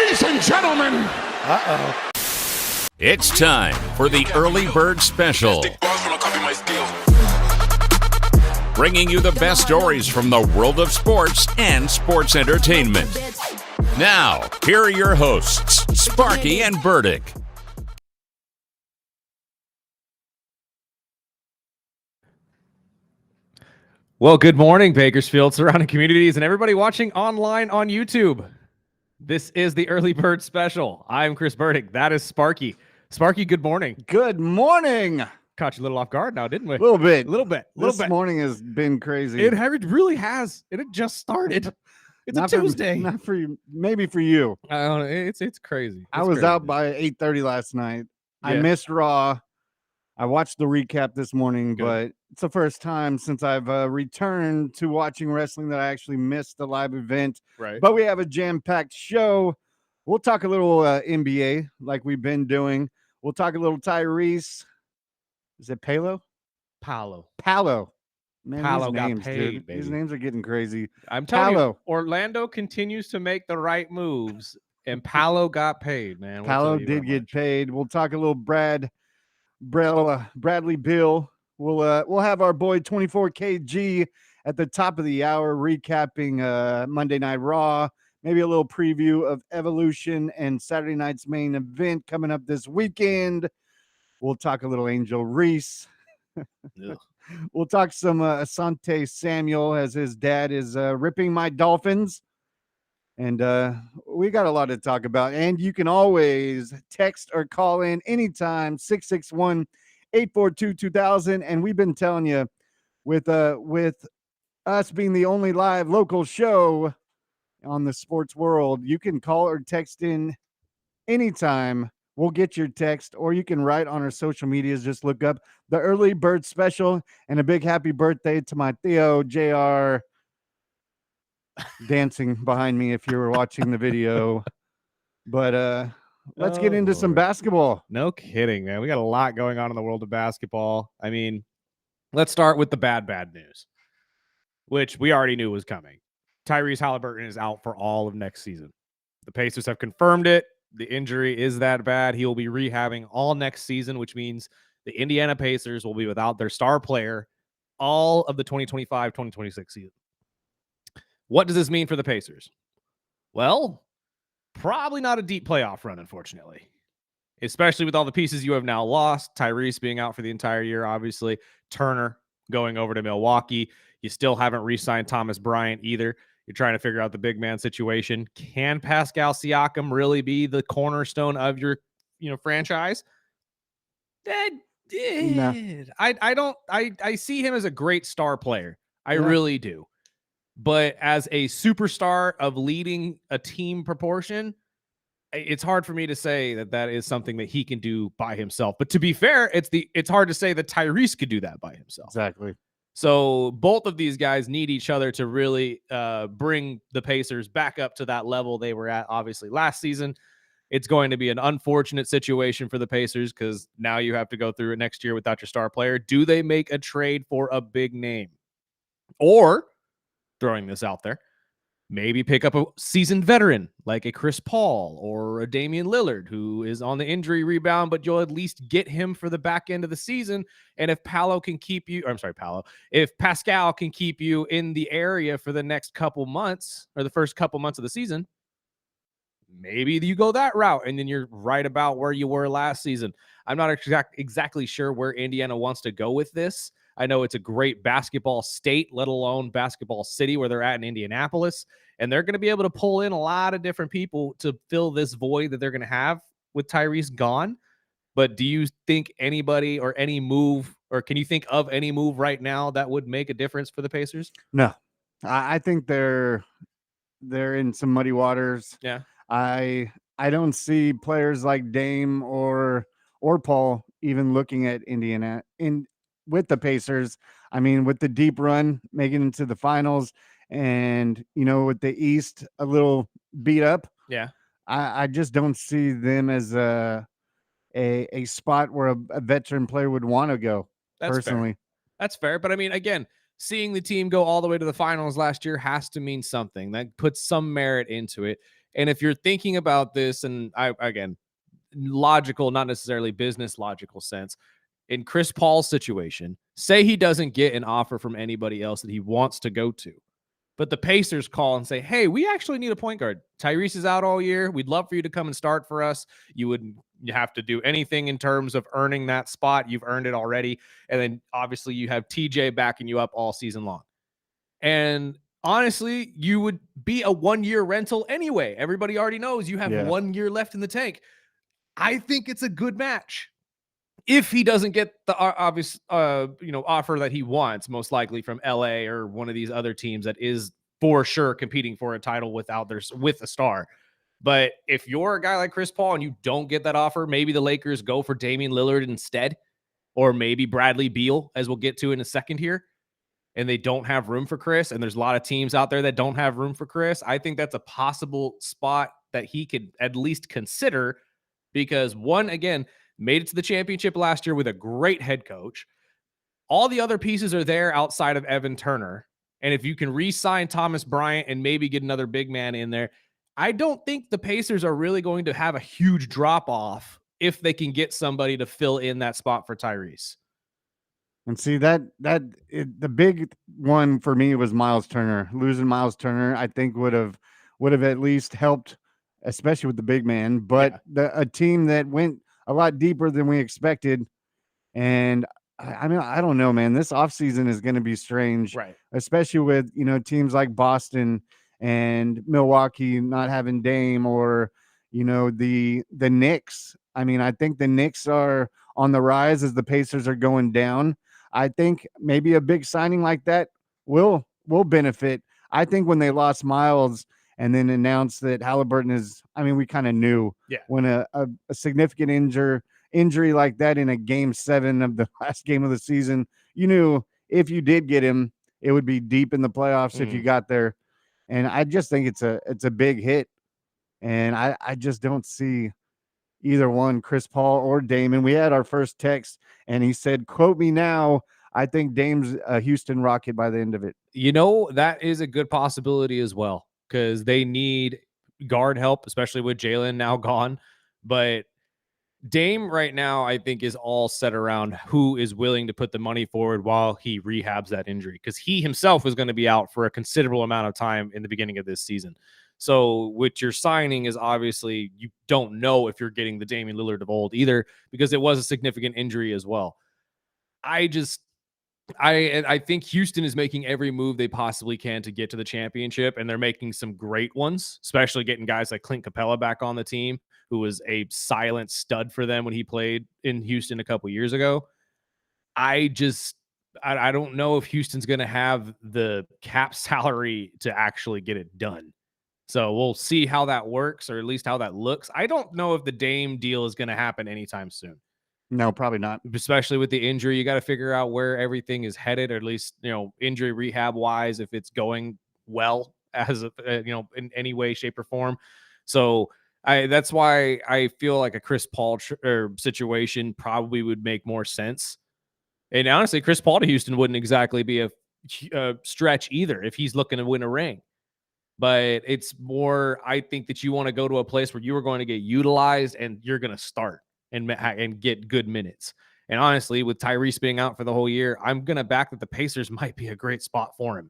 Ladies and gentlemen. Uh-oh. It's time for the Early Bird Special. Bringing you the best stories from the world of sports and sports entertainment. Now, here are your hosts, Sparky and Burdick. Well, good morning, Bakersfield, surrounding communities, and everybody watching online on YouTube. This is the Early Bird Special. I'm Chris Burdick. That is Sparky. Sparky, good morning. Good morning. Caught you a little off guard now, didn't we? A little bit. This morning has been crazy. It really has. It just started. It's a Tuesday. Not for you. Maybe for you. I don't know. It's crazy. I was out by 8:30 last night. Yeah. I missed Raw. I watched the recap this morning, but it's the first time since I've returned to watching wrestling that I actually missed the live event. Right. But we have a jam-packed show. We'll talk a little NBA like we've been doing. We'll talk a little Tyrese. Is it Palo? Palo. Man, Palo these got names, paid, dude. baby. These names are getting crazy. I'm telling Palo. you, Orlando continues to make the right moves, and Palo got paid, man. Palo did get paid. We'll talk a little Bradley Bill. We'll have our boy 24KG at the top of the hour recapping Monday Night Raw. Maybe a little preview of Evolution and Saturday night's main event coming up this weekend. We'll talk a little Angel Reese. We'll talk some Asante Samuel as his dad is ripping my Dolphins. And we got a lot to talk about. And you can always text or call in anytime, 661-842-2000. And we've been telling you, with us being the only live local show on the sports world, you can call or text in anytime. We'll get your text, or you can write on our social medias. Just look up the Early Bird Special. And a big happy birthday to my Theo, JR, dancing behind me if you were watching the video. But let's get into some basketball. No kidding, man. We got a lot going on in the world of basketball. I mean, let's start with the bad news, which we already knew was coming. Tyrese Halliburton is out for all of next season. The Pacers have confirmed it. The injury is that bad. He will be rehabbing all next season, which means the Indiana Pacers will be without their star player all of the 2025-2026 season. What does this mean for the Pacers? Well, probably not a deep playoff run, unfortunately, especially with all the pieces you have now lost. Tyrese being out for the entire year, obviously. Turner going over to Milwaukee. You still haven't re-signed Thomas Bryant either. You're trying to figure out the big man situation. Can Pascal Siakam really be the cornerstone of your, franchise? No. I see him as a great star player. I really do. But as a superstar of leading a team proportion, it's hard for me to say that is something that he can do by himself. But to be fair, it's hard to say that Tyrese could do that by himself. Exactly. So both of these guys need each other to really bring the Pacers back up to that level they were at, obviously, last season. It's going to be an unfortunate situation for the Pacers because now you have to go through it next year without your star player. Do they make a trade for a big name? Or, throwing this out there, maybe pick up a seasoned veteran like a Chris Paul or a Damian Lillard who is on the injury rebound, but you'll at least get him for the back end of the season. And if if Pascal can keep you in the area for the next couple months or the first couple months of the season, maybe you go that route and then you're right about where you were last season. I'm not exactly sure where Indiana wants to go with this. I know it's a great basketball state, let alone basketball city where they're at in Indianapolis. And they're going to be able to pull in a lot of different people to fill this void that they're going to have with Tyrese gone. But do you think anybody or any move, or can you think of any move right now that would make a difference for the Pacers? No. I think they're in some muddy waters. Yeah. I don't see players like Dame or Paul even looking at Indiana with the Pacers. I mean, with the deep run, making it to the finals, and with the East a little beat up. Yeah, I just don't see them as a spot where a veteran player would want to go. Personally, that's fair. But I mean, again, seeing the team go all the way to the finals last year has to mean something. That puts some merit into it. And if you're thinking about this, and again, logical, not necessarily business logical sense, in Chris Paul's situation, say he doesn't get an offer from anybody else that he wants to go to, but the Pacers call and say, hey, we actually need a point guard. Tyrese is out all year. We'd love for you to come and start for us. You wouldn't have to do anything in terms of earning that spot. You've earned it already. And then obviously you have TJ backing you up all season long. And honestly, you would be a 1-year rental anyway. Everybody already knows you have 1 year left in the tank. I think it's a good match. If he doesn't get the obvious, offer that he wants, most likely from LA or one of these other teams that is for sure competing for a title with a star. But if you're a guy like Chris Paul and you don't get that offer, maybe the Lakers go for Damian Lillard instead, or maybe Bradley Beal, as we'll get to in a second here, and they don't have room for Chris. And there's a lot of teams out there that don't have room for Chris. I think that's a possible spot that he could at least consider, because one, again, made it to the championship last year with a great head coach. All the other pieces are there outside of Evan Turner. And if you can re-sign Thomas Bryant and maybe get another big man in there, I don't think the Pacers are really going to have a huge drop-off if they can get somebody to fill in that spot for Tyrese. And see the big one for me was Miles Turner. Losing Miles Turner, I think would have at least helped, especially with the big man. But a team that went a lot deeper than we expected. And I mean, I don't know, man. This offseason is going to be strange, right? Especially with, teams like Boston and Milwaukee not having Dame, or, the Knicks. I mean, I think the Knicks are on the rise as the Pacers are going down. I think maybe a big signing like that will benefit. I think when they lost Miles and then announced that Halliburton is, I mean, we kind of knew when a significant injury like that in a game 7 of the last game of the season, you knew if you did get him, it would be deep in the playoffs if you got there. And I just think it's a big hit. And I just don't see either one, Chris Paul or Dame. We had our first text and he said, quote me now, I think Dame's a Houston Rocket by the end of it. That is a good possibility as well, because they need guard help, especially with Jalen now gone. But Dame right now, I think, is all set around who is willing to put the money forward while he rehabs that injury, because he himself is going to be out for a considerable amount of time in the beginning of this season. So what you're signing is obviously you don't know if you're getting the Damian Lillard of old either, because it was a significant injury as well. I think Houston is making every move they possibly can to get to the championship, and they're making some great ones, especially getting guys like Clint Capella back on the team, who was a silent stud for them when he played in Houston a couple years ago. I don't know if Houston's going to have the cap salary to actually get it done. So we'll see how that works, or at least how that looks. I don't know if the Dame deal is going to happen anytime soon. No, probably not. Especially with the injury, you got to figure out where everything is headed, or at least, injury rehab wise, if it's going well as in any way, shape, or form. So that's why I feel like a Chris Paul situation probably would make more sense. And honestly, Chris Paul to Houston wouldn't exactly be a stretch either if he's looking to win a ring. But it's more, I think that you want to go to a place where you are going to get utilized and you're going to start and get good minutes. And honestly, with Tyrese being out for the whole year, I'm going to back that the Pacers might be a great spot for him.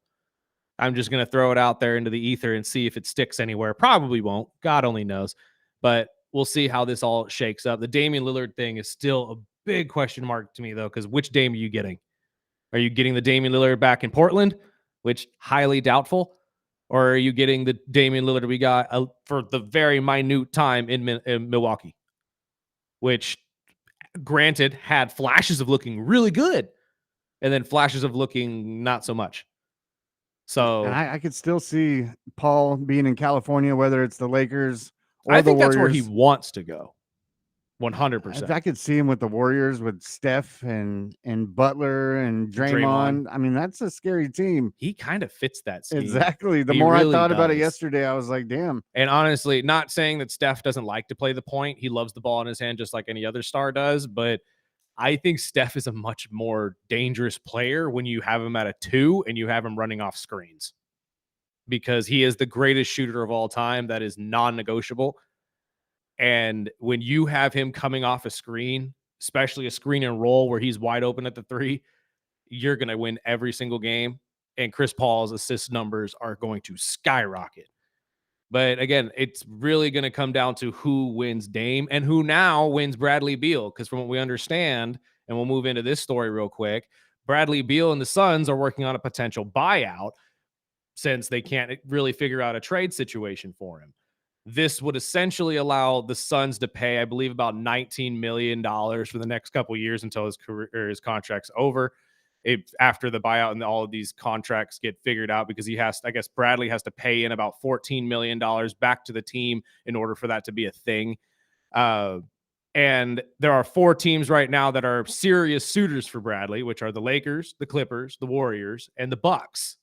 I'm just going to throw it out there into the ether and see if it sticks anywhere. Probably won't. God only knows. But we'll see how this all shakes up. The Damian Lillard thing is still a big question mark to me, though, because which Dame are you getting? Are you getting the Damian Lillard back in Portland, which highly doubtful? Or are you getting the Damian Lillard we got for the very minute time in Milwaukee, which, granted, had flashes of looking really good and then flashes of looking not so much. So and I could still see Paul being in California, whether it's the Lakers or I the think Warriors. that's where he wants to go. 100%. I could see him with the Warriors, with Steph and Butler and Draymond. I mean, that's a scary team. He kind of fits that scheme. Exactly. The more really I thought about it yesterday, I was like, damn. And honestly, not saying that Steph doesn't like to play the point. He loves the ball in his hand just like any other star does. But I think Steph is a much more dangerous player when you have him at a 2 and you have him running off screens. because he is the greatest shooter of all time. That is non-negotiable. And when you have him coming off a screen, especially a screen and roll where he's wide open at the three, you're going to win every single game. And Chris Paul's assist numbers are going to skyrocket. But again, it's really going to come down to who wins Dame and who now wins Bradley Beal. Because from what we understand, and we'll move into this story real quick, Bradley Beal and the Suns are working on a potential buyout since they can't really figure out a trade situation for him. This would essentially allow the Suns to pay, I believe, about $19 million for the next couple of years until his career or his contract's over. After the buyout and all of these contracts get figured out, because I guess Bradley has to pay in about $14 million back to the team in order for that to be a thing. And there are 4 teams right now that are serious suitors for Bradley, which are the Lakers, the Clippers, the Warriors, and the Bucks.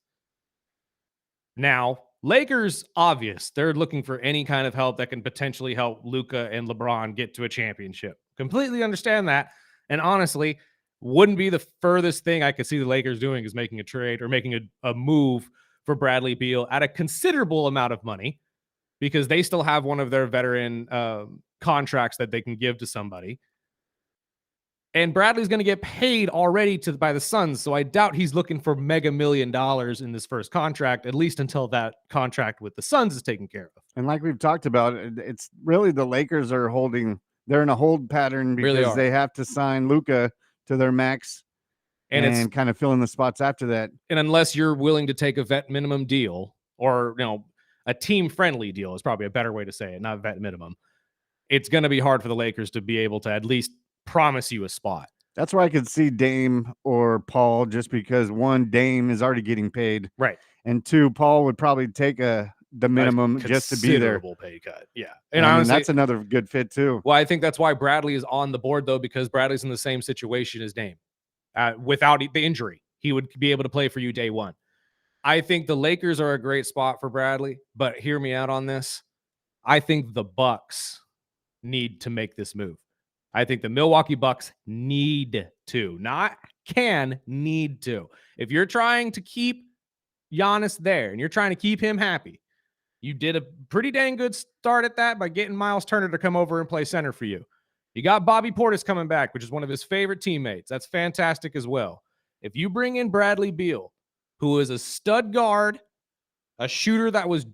Now, Lakers, obvious. They're looking for any kind of help that can potentially help Luka and LeBron get to a championship. Completely understand that. And honestly, wouldn't be the furthest thing I could see the Lakers doing is making a trade or making a move for Bradley Beal at a considerable amount of money, because they still have one of their veteran contracts that they can give to somebody. And Bradley's going to get paid already by the Suns, so I doubt he's looking for mega $1 million in this first contract, at least until that contract with the Suns is taken care of. And like we've talked about, it's really the Lakers are they're in a hold pattern because Really they have to sign Luka to their max and kind of fill in the spots after that. And unless you're willing to take a vet minimum deal, or a team friendly deal is probably a better way to say it, not vet minimum, it's going to be hard for the Lakers to be able to at least promise you a spot. That's where I could see Dame or Paul, just because one, Dame is already getting paid, right, and 2, Paul would probably take the minimum just to be there. Pay cut, yeah. And honestly, that's another good fit too. Well, I think that's why Bradley is on the board, though, because Bradley's in the same situation as Dame. Without the injury, he would be able to play for you day one. I think the Lakers are a great spot for Bradley, but hear me out on this. I think the Bucks need to make this move. I think the Milwaukee Bucks need to, not can, need to. If you're trying to keep Giannis there and you're trying to keep him happy, you did a pretty dang good start at that by getting Miles Turner to come over and play center for you. You got Bobby Portis coming back, which is one of his favorite teammates. That's fantastic as well. If you bring in Bradley Beal, who is a stud guard, a shooter that was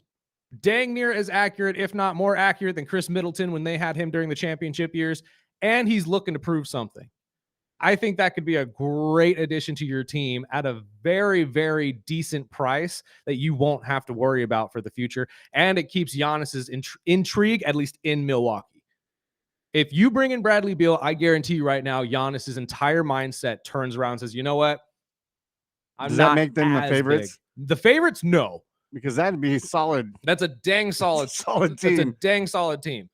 dang near as accurate, if not more accurate, than Chris Middleton when they had him during the championship years, and he's looking to prove something, I think that could be a great addition to your team at a very, very decent price that you won't have to worry about for the future. And it keeps Giannis's intrigue, at least in Milwaukee. If you bring in Bradley Beal, I guarantee you right now, Giannis's entire mindset turns around and says, you know what? Does that make them the favorites? Big. The favorites? No. Because that'd be solid. That's a dang solid, solid team. That's a dang solid team.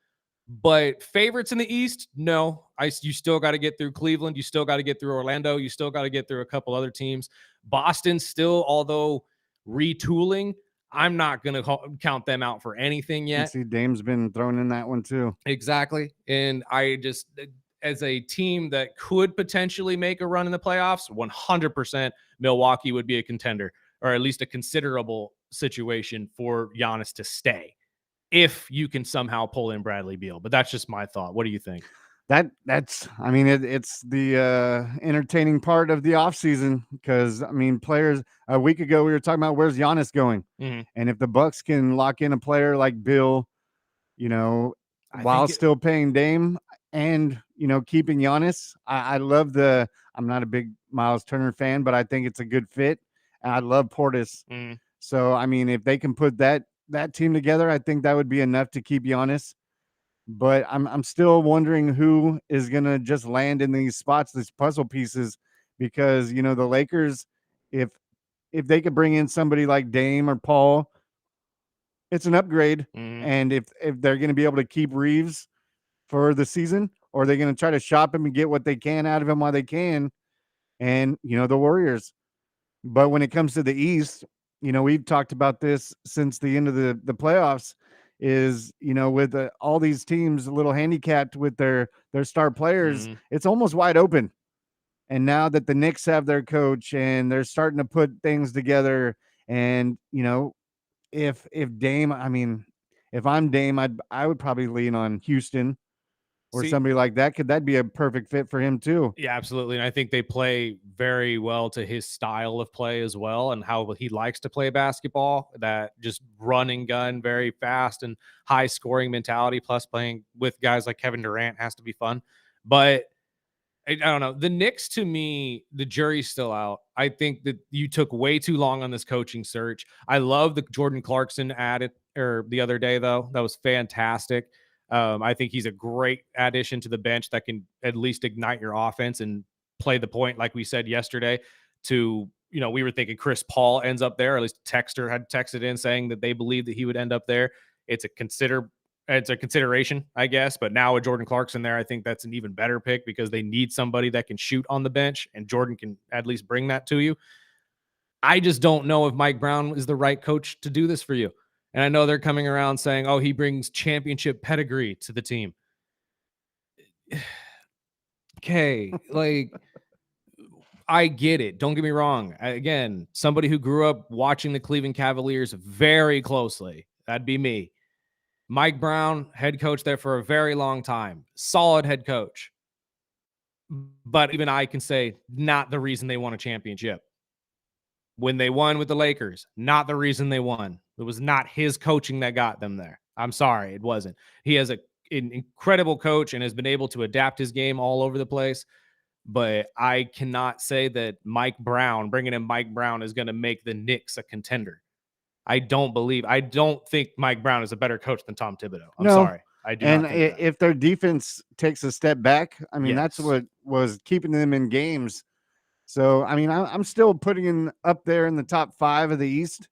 But favorites in the East? No. You still got to get through Cleveland. You still got to get through Orlando. You still got to get through a couple other teams. Boston still, although retooling, I'm not going to count them out for anything yet. See, Dame's been thrown in that one too. Exactly. And I just, as a team that could potentially make a run in the playoffs, 100% Milwaukee would be a contender, or at least a considerable situation for Giannis to stay, if you can somehow pull in Bradley Beal. But that's just my thought. What do you think? It's the entertaining part of the offseason, because players, a week ago we were talking about where's Giannis going, and if the Bucks can lock in a player like Bill, while still paying Dame and keeping Giannis, I love I'm not a big Miles Turner fan, but I think it's a good fit, and I love Portis. So if they can put that team together, I think that would be enough to keep Giannis. But I'm still wondering who is gonna just land in these spots, these puzzle pieces, because the Lakers, if they could bring in somebody like Dame or Paul, it's an upgrade. And if they're gonna be able to keep Reeves for the season, or they're gonna try to shop him and get what they can out of him while they can, and the Warriors. But when it comes to the East, we've talked about this since the end of the playoffs, is with all these teams a little handicapped with their star players, it's almost wide open. And now that the Knicks have their coach and they're starting to put things together, and if Dame, I mean, if I'm Dame, I would probably lean on Houston or See, somebody like that. Could that be a perfect fit for him too? yeah, absolutely. And I think they play very well to his style of play as well and how he likes to play basketball. That just run and gun, very fast and high scoring mentality, plus playing with guys like Kevin Durant has to be fun. But I don't know. The Knicks, to me, the jury's still out. I think that you took way too long on this coaching search. I love the Jordan Clarkson added or the other day, though. That was fantastic. I think he's a great addition to the bench that can at least ignite your offense and play the point, like we said yesterday. We were thinking Chris Paul ends up there, or at least Texter had texted in saying that they believe that he would end up there. It's a consideration, I guess. But now with Jordan Clarkson there, I think that's an even better pick because they need somebody that can shoot on the bench, and Jordan can at least bring that to you. I just don't know if Mike Brown is the right coach to do this for you. And I know they're coming around saying, oh, he brings championship pedigree to the team. Okay, like I get it. Don't get me wrong. Again, somebody who grew up watching the Cleveland Cavaliers very closely. That'd be me. Mike Brown, head coach there for a very long time. Solid head coach. But even I can say, not the reason they won a championship. When they won with the Lakers, not the reason they won. It was not his coaching that got them there. I'm sorry, it wasn't. He has an incredible coach and has been able to adapt his game all over the place. But I cannot say that bringing in Mike Brown is going to make the Knicks a contender. I don't think Mike Brown is a better coach than Tom Thibodeau. I'm No. sorry. I do And not think that. if their defense takes a step back, I mean, that's Yes. what was keeping them in games. So, I mean, I'm still putting in up there in the top 5 of the East.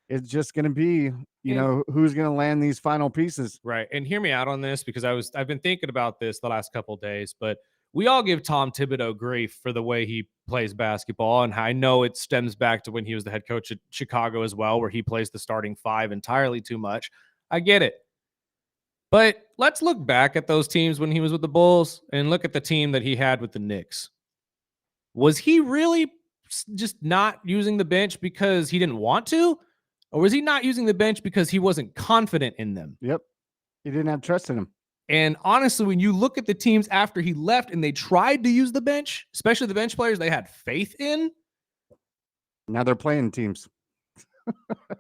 It's just going to be, And who's going to land these final pieces. right. And hear me out on this because I've been thinking about this the last couple of days, but we all give Tom Thibodeau grief for the way he plays basketball. And I know it stems back to when he was the head coach at Chicago as well, where he plays the starting 5 entirely too much. I get it. But let's look back at those teams when he was with the Bulls and look at the team that he had with the Knicks. Was he really just not using the bench because he didn't want to? Or was he not using the bench because he wasn't confident in them? Yep. He didn't have trust in him. And honestly, when you look at the teams after he left and they tried to use the bench, especially the bench players they had faith in, Now they're playing teams.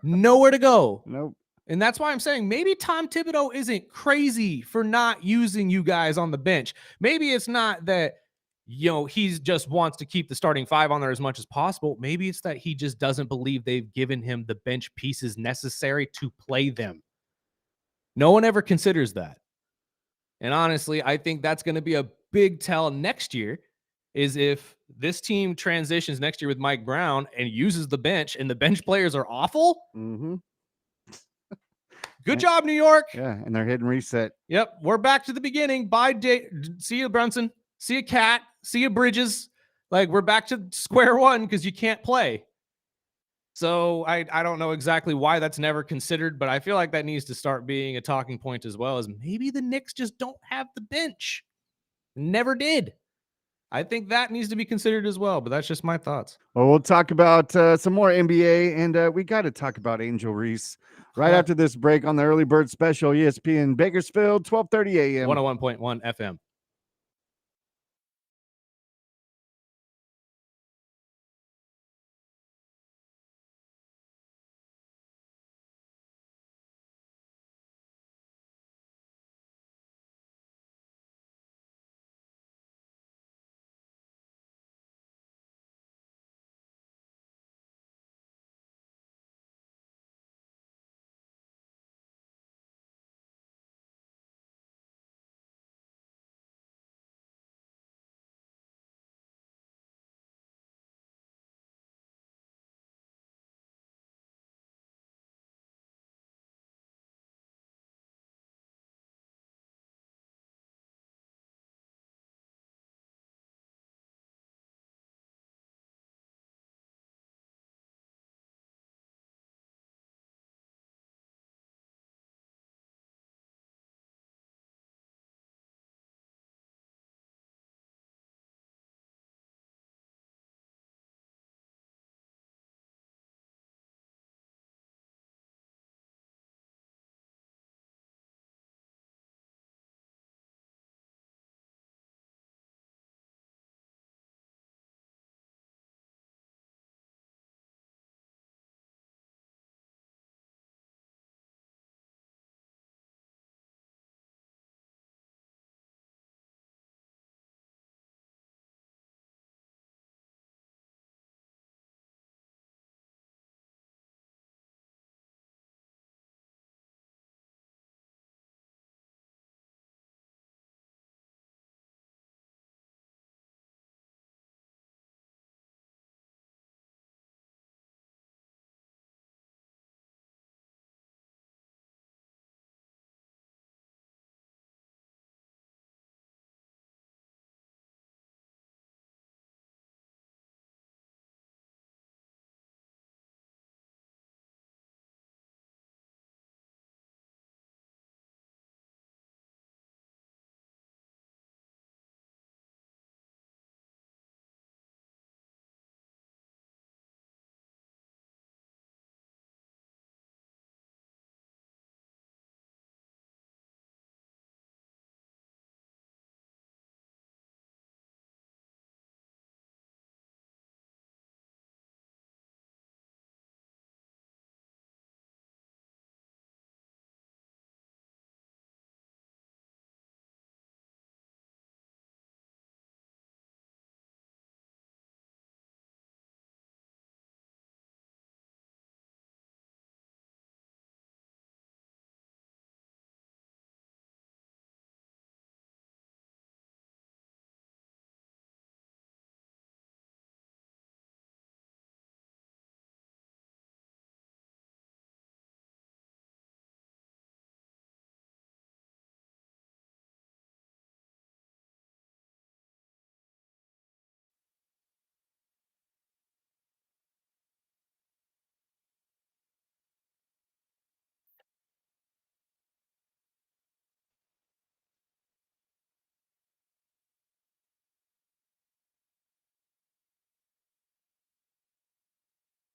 nowhere to go. Nope. And that's why I'm saying maybe Tom Thibodeau isn't crazy for not using you guys on the bench. Maybe it's not that, he just wants to keep the starting 5 on there as much as possible. Maybe it's that he just doesn't believe they've given him the bench pieces necessary to play them. No one ever considers that. And honestly, I think that's going to be a big tell next year is if this team transitions next year with Mike Brown and uses the bench and the bench players are awful. Mm-hmm. Good job, New York. Yeah, and they're hitting reset. Yep, we're back to the beginning. Bye, see you, Brunson. See you, Cat. See you, Bridges. Like, we're back to square one because you can't play. So I don't know exactly why that's never considered, but I feel like that needs to start being a talking point as well, as maybe the Knicks just don't have the bench. Never did. I think that needs to be considered as well, but that's just my thoughts. Well, we'll talk about some more NBA, and we got to talk about Angel Reese right after this break on the Early Bird Special, ESPN Bakersfield, 12:30 a.m. 101.1 FM.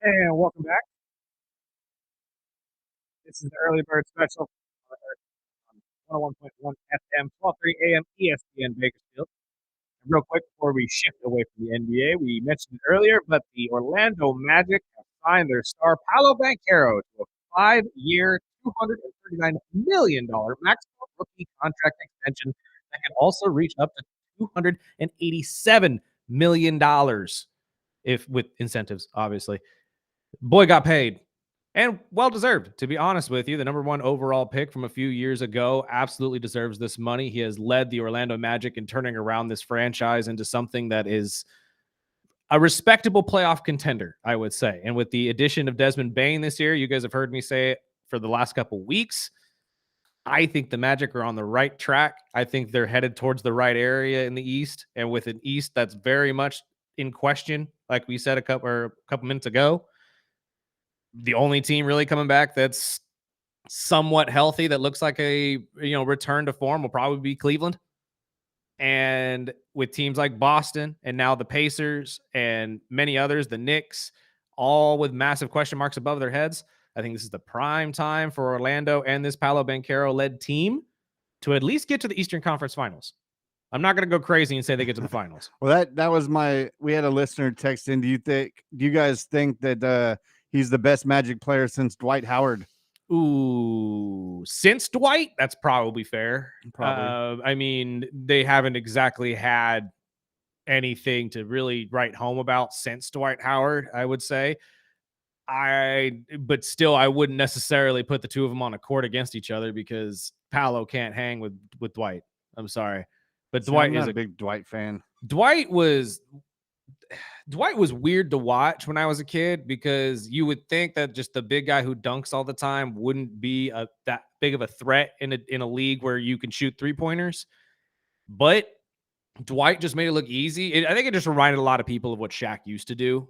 And welcome back. This is the early bird special on 101.1 FM, 12:30 a.m. ESPN Bakersfield. And real quick before we shift away from the NBA, we mentioned it earlier, but the Orlando Magic have signed their star Paolo Banchero to a 5-year, $239 million maximum rookie contract extension that can also reach up to $287 million if with incentives, obviously. Boy got paid and well deserved. To be honest with you, the number one overall pick from a few years ago absolutely deserves this money. He has led the Orlando Magic in turning around this franchise into something that is a respectable playoff contender, I would say. And with the addition of Desmond Bane this year, you guys have heard me say it for the last couple weeks. I think the Magic are on the right track. I think they're headed towards the right area in the East, and with an East that's very much in question, like we said a couple minutes ago. The only team really coming back that's somewhat healthy that looks like a return to form will probably be Cleveland. And with teams like Boston and now the Pacers and many others, the Knicks, all with massive question marks above their heads, I think this is the prime time for Orlando and this Paolo Banchero led team to at least get to the Eastern Conference Finals. I'm not going to go crazy and say they get to the finals. Well, that was we had a listener text in. Do you guys think that he's the best Magic player since Dwight Howard? Ooh, since Dwight, that's probably fair. Probably. I mean, they haven't exactly had anything to really write home about since Dwight Howard, I would say. But still, I wouldn't necessarily put the two of them on a court against each other because Paolo can't hang with Dwight. I'm sorry, but Dwight I'm not is a big Dwight fan. Dwight was weird to watch when I was a kid because you would think that just the big guy who dunks all the time wouldn't be that big of a threat in a league where you can shoot 3-pointers. But Dwight just made it look easy. I think it just reminded a lot of people of what Shaq used to do.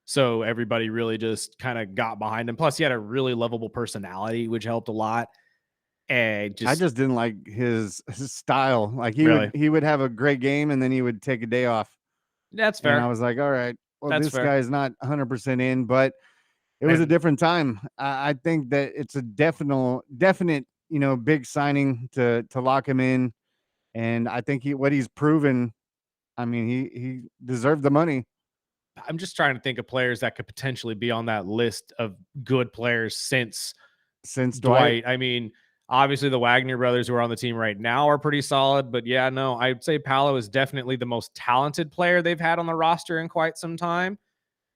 So everybody really just kind of got behind him. Plus, he had a really lovable personality, which helped a lot. And I just didn't like his style. Like Really? he would have a great game and then he would take a day off. That's And I fair. was like, all right, well, That's this fair. guy is not 100% in, but it was a different time. I think that it's a definite, big signing to lock him in. And I think what he's proven, I mean, he deserved the money. I'm just trying to think of players that could potentially be on that list of good players since Dwight. I mean, obviously the Wagner brothers who are on the team right now are pretty solid, but yeah, no, I'd say Paolo is definitely the most talented player they've had on the roster in quite some time.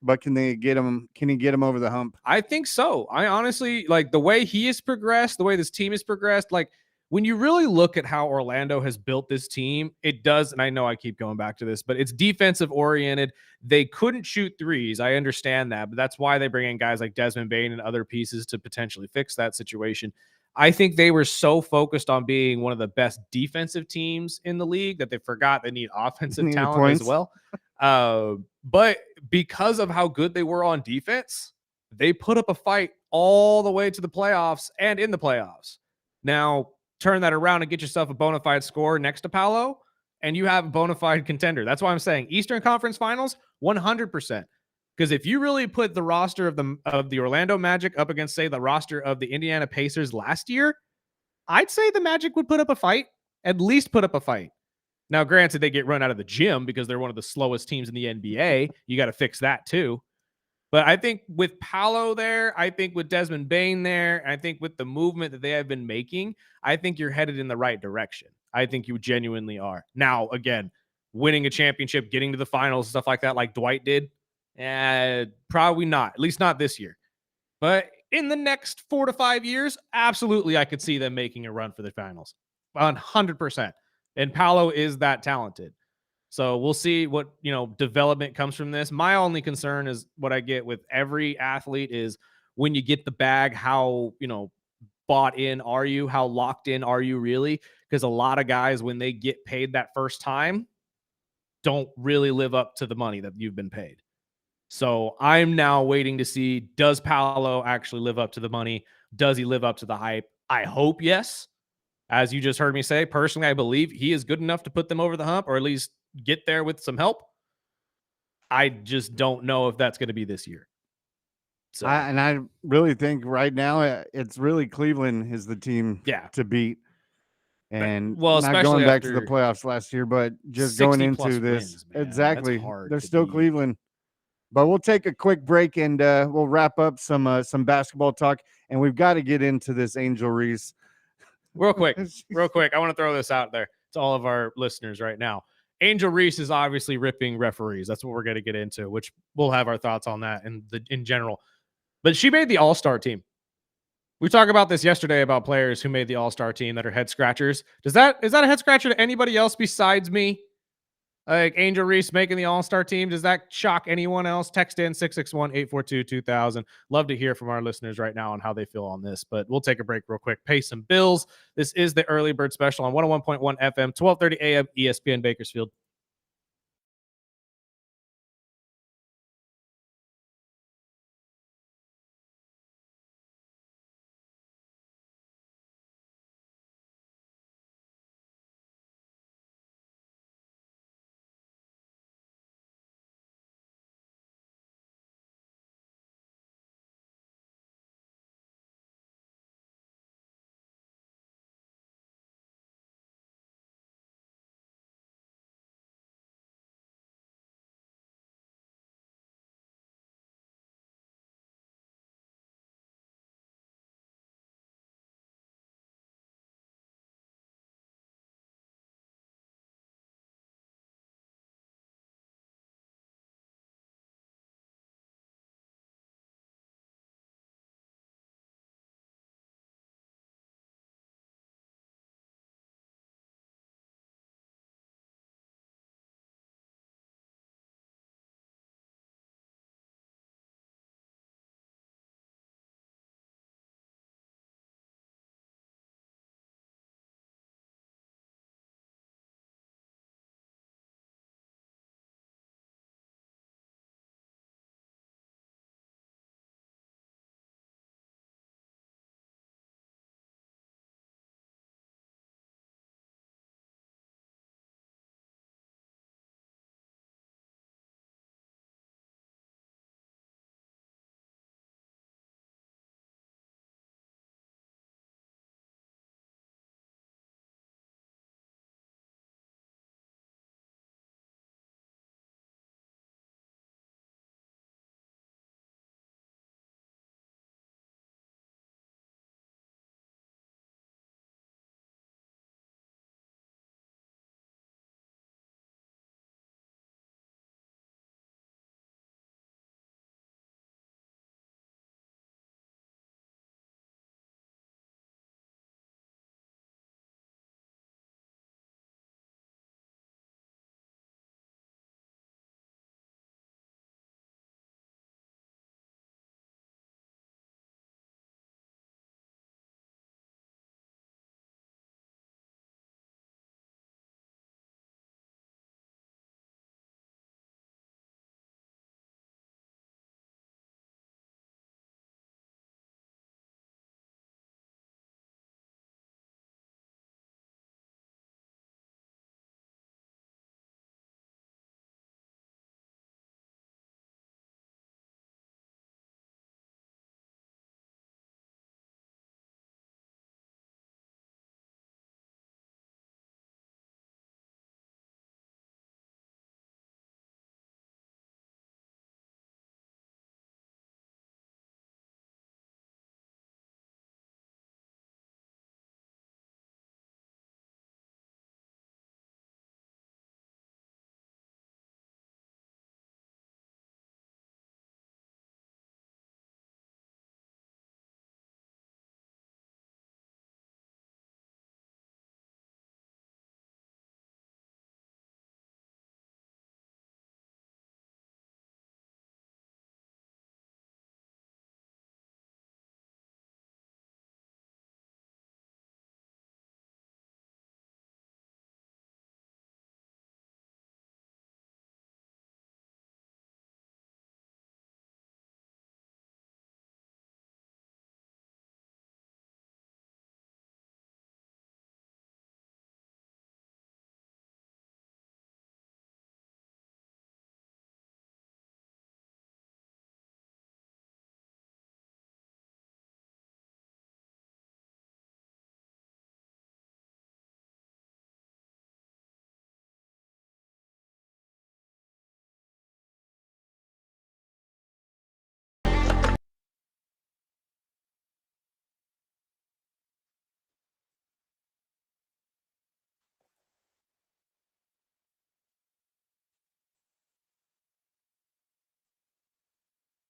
But can he get him over the hump? I think so. I honestly like the way he has progressed, the way this team has progressed. Like when you really look at how Orlando has built this team, it does. And I know I keep going back to this, but it's defensive oriented. They couldn't shoot threes. I understand that, but that's why they bring in guys like Desmond Bane and other pieces to potentially fix that situation. I think they were so focused on being one of the best defensive teams in the league that they forgot they need offensive talent as well. But because of how good they were on defense, they put up a fight all the way to the playoffs and in the playoffs. Now, turn that around and get yourself a bona fide scorer next to Paolo, and you have a bona fide contender. That's why I'm saying Eastern Conference Finals, 100%. Because if you really put the roster of the Orlando Magic up against, say, the roster of the Indiana Pacers last year, I'd say the Magic would put up a fight, at least put up a fight. Now, granted, they get run out of the gym because they're one of the slowest teams in the NBA. You got to fix that too. But I think with Paolo there, I think with Desmond Bane there, I think with the movement that they have been making, I think you're headed in the right direction. I think you genuinely are. Now, again, winning a championship, getting to the finals, stuff like that, like Dwight did, probably not. At least not this year. But in the next 4 to 5 years, absolutely, I could see them making a run for the finals. 100%. And Paolo is that talented. So we'll see what, development comes from this. My only concern is what I get with every athlete is when you get the bag, how, bought in are you? How locked in are you really? Because a lot of guys, when they get paid that first time, don't really live up to the money that you've been paid. So I'm now waiting to see, does Paolo actually live up to the money? Does he live up to the hype? I hope yes. As you just heard me say, personally, I believe he is good enough to put them over the hump or at least get there with some help. I just don't know if that's going to be this year. So I really think right now it's really Cleveland is the team yeah, to beat. And well, not going especially back to the after playoffs last year, but just going 60 into plus this. wins, man, that's Exactly. hard They're to still beat. Cleveland. But we'll take a quick break and we'll wrap up some basketball talk. And we've got to get into this Angel Reese. Real quick, I want to throw this out there to all of our listeners right now. Angel Reese is obviously ripping referees. That's what we're going to get into, which we'll have our thoughts on that in general. But she made the All-Star team. We talked about this yesterday about players who made the All-Star team that are head scratchers. Is that a head scratcher to anybody else besides me? Like Angel Reese making the All-Star team. Does that shock anyone else? Text in 661-842-2000. Love to hear from our listeners right now on how they feel on this, but we'll take a break real quick. Pay some bills. This is the Early Bird Special on 101.1 FM, 1230 AM, ESPN Bakersfield.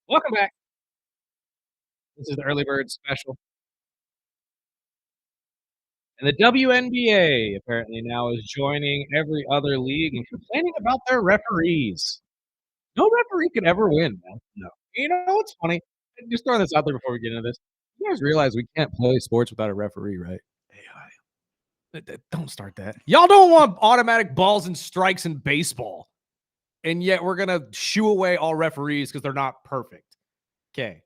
Welcome back. This is the early bird special. And the WNBA apparently now is joining every other league and complaining about their referees. No referee can ever win, man. No. You know what's funny? Just throwing this out there before we get into this. You guys realize we can't play sports without a referee, right? Don't start that. Y'all don't want automatic balls and strikes in baseball. And yet we're going to shoo away all referees because they're not perfect. Okay.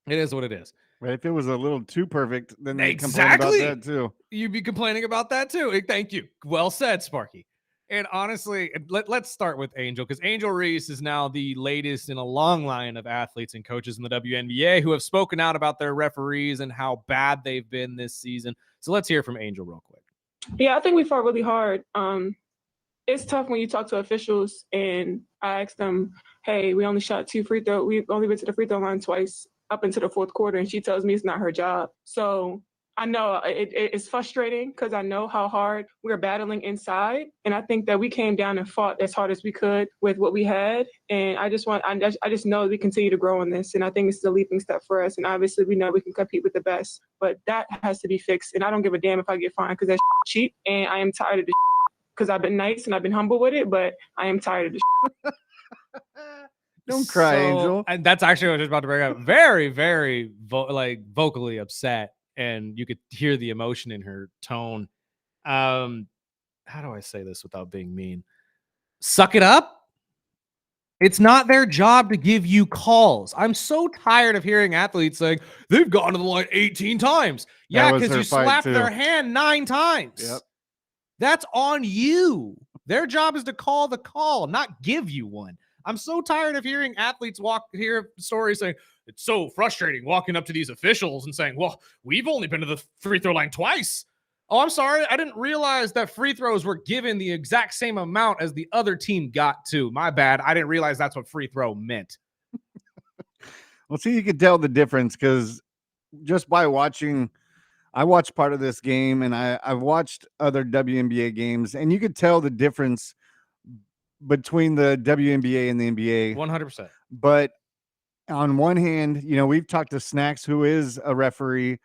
It is what it is. But if it was a little too perfect, then they Exactly. complain about that too. You'd be complaining about that too. Thank you. Well said, Sparky. And honestly, let's start with Angel, because Angel Reese is now the latest in a long line of athletes and coaches in the WNBA who have spoken out about their referees and how bad they've been this season. So let's hear from Angel real quick. Yeah, I think we fought really hard. It's tough when you talk to officials and I asked them, hey, we only shot 2 free throws. We only went to the free throw line twice up into the fourth quarter. And she tells me it's not her job. So I know it's frustrating because I know how hard we're battling inside. And I think that we came down and fought as hard as we could with what we had. And I just know that we continue to grow in this. And I think it's a leaping step for us. And obviously we know we can compete with the best, but that has to be fixed. And I don't give a damn if I get fined because that's cheap. And I am tired of the because I've been nice and I've been humble with it, but I am tired of the Don't cry, Angel. And that's actually what I was about to bring up. Very, very vocally upset. And you could hear the emotion in her tone. How do I say this without being mean? Suck it up. It's not their job to give you calls. I'm so tired of hearing athletes saying they've gone to the line 18 times. Yeah, because you slapped their hand 9 times. Yep. That's on you. Their job is to call the call, not give you one. I'm so tired of hearing athletes hear stories saying, it's so frustrating walking up to these officials and saying, well, we've only been to the free throw line twice. Oh, I'm sorry. I didn't realize that free throws were given the exact same amount as the other team got to. My bad. I didn't realize that's what free throw meant. Well, see, you could tell the difference because just by watching, I watched part of this game and I've watched other WNBA games, and you could tell the difference between the WNBA and the NBA. 100%. But on one hand, you know, we've talked to Snacks, who is a referee,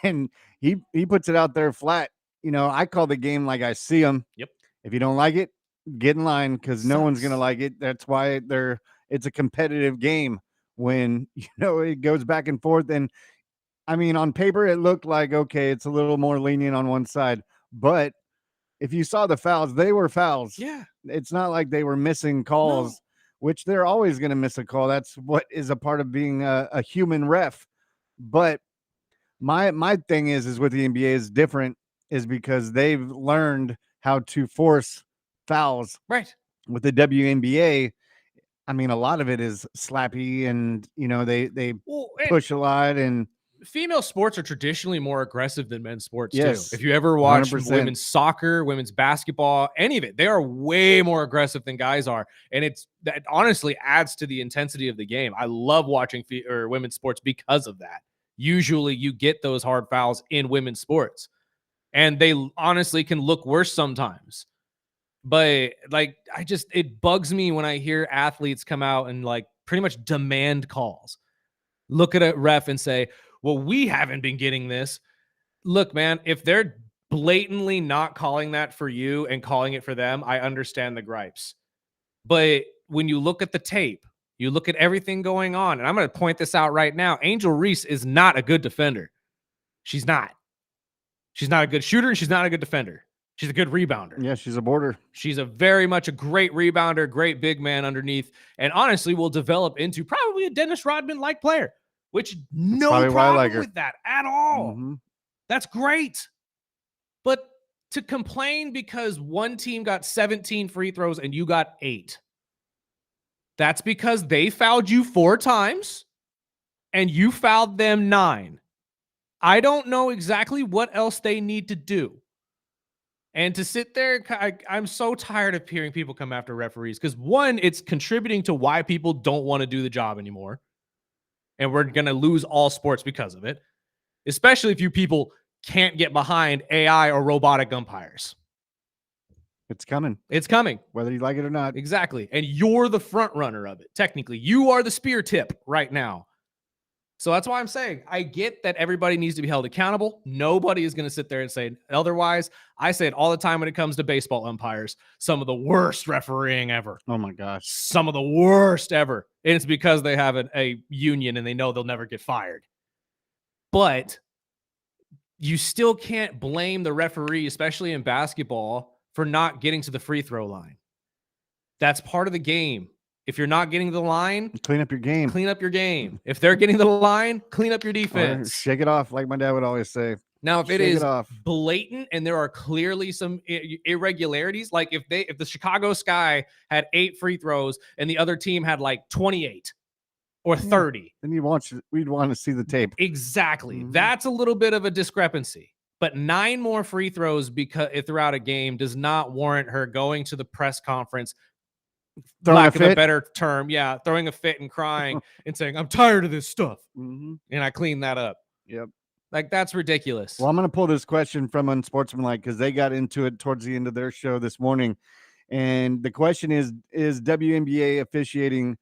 and he puts it out there flat. You know, I call the game like I see them. Yep. If you don't like it, get in line because no one's going to like it. That's why it's a competitive game when, you know, it goes back and forth. And I mean, on paper, it looked like, okay, it's a little more lenient on one side, but if you saw the fouls, they were fouls. Yeah. It's not like they were missing calls, which they're always going to miss a call. That's what is a part of being a human ref. But my thing is with the NBA is different, is because they've learned how to force fouls. Right. With the WNBA, I mean, a lot of it is slappy, and you know they push a lot, and female sports are traditionally more aggressive than men's sports too. If you ever 100%. watch women's soccer, women's basketball, any of it, they are way more aggressive than guys are. And that honestly adds to the intensity of the game. I love watching women's sports because of that. Usually you get those hard fouls in women's sports, and they honestly can look worse sometimes. But it bugs me when I hear athletes come out and pretty much demand calls. Look at a ref and say, well, we haven't been getting this. Look, man, if they're blatantly not calling that for you and calling it for them, I understand the gripes. But when you look at the tape, you look at everything going on, and I'm going to point this out right now. Angel Reese is not a good defender. She's not. She's not a good shooter, and she's not a good defender. She's a good rebounder. Yeah, she's a border. She's very much a great rebounder, great big man underneath, and honestly will develop into probably a Dennis Rodman-like player. Which no problem with that at all. Mm-hmm. That's great. But to complain because one team got 17 free throws and you got 8, that's because they fouled you 4 times and you fouled them 9. I don't know exactly what else they need to do. And to sit there, I'm so tired of hearing people come after referees because, one, it's contributing to why people don't want to do the job anymore. And we're going to lose all sports because of it, especially if you people can't get behind AI or robotic umpires. It's coming. It's coming. Whether you like it or not. Exactly. And you're the front runner of it. Technically, you are the spear tip right now. So that's why I'm saying I get that everybody needs to be held accountable. Nobody is going to sit there and say otherwise. I say it all the time when it comes to baseball umpires. Some of the worst refereeing ever. Oh my gosh. Some of the worst ever. And it's because they have a union and they know they'll never get fired. But you still can't blame the referee, especially in basketball, for not getting to the free throw line. That's part of the game. If you're not getting to the line, clean up your game. Clean up your game. If they're getting to the line, clean up your Or defense. shake it off, like my dad would always say. Now, if it Shake is it off. blatant and there are clearly some irregularities, like if the Chicago Sky had 8 free throws and the other team had like 28 or 30, then we'd want to see the tape. Exactly. That's a little bit of a discrepancy. But 9 more free throws throughout a game does not warrant her going to the press conference, lack of a better term, throwing a fit and crying and saying, "I'm tired of this stuff," and I clean that up. Yep. Like, that's ridiculous. Well, I'm going to pull this question from Unsportsmanlike because they got into it towards the end of their show this morning. And the question is WNBA officiating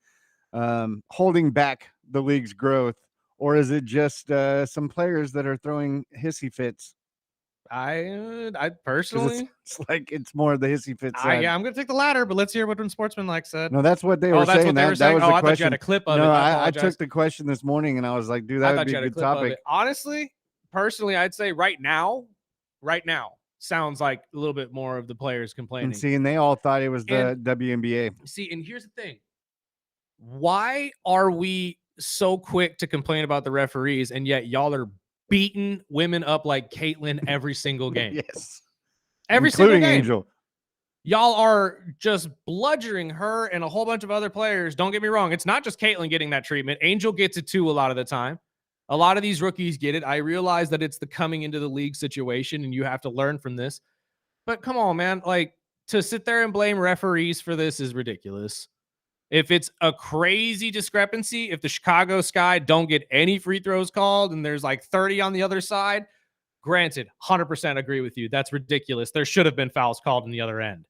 holding back the league's growth, or is it just some players that are throwing hissy fits? I personally, it's more of the hissy fit side. I'm going to take the latter, but let's hear what Unsportsmanlike said. No, that's what they were saying. That was the question. I thought you had a clip of it. No, I took the question this morning and I was like, dude, that would be a good topic. Honestly, personally, I'd say right now, sounds like a little bit more of the players complaining. And they all thought it was the WNBA. See, and here's the thing. Why are we so quick to complain about the referees, and yet y'all are beating women up like Caitlin every single game? Yes. Every single game. Including Angel. Y'all are just bludgeoning her and a whole bunch of other players. Don't get me wrong. It's not just Caitlin getting that treatment. Angel gets it too a lot of the time. A lot of these rookies get it. I realize that it's the coming into the league situation and you have to learn from this. But come on, man. Like, to sit there and blame referees for this is ridiculous. If it's a crazy discrepancy, if the Chicago Sky don't get any free throws called and there's like 30 on the other side, granted, 100% agree with you. That's ridiculous. There should have been fouls called on the other end.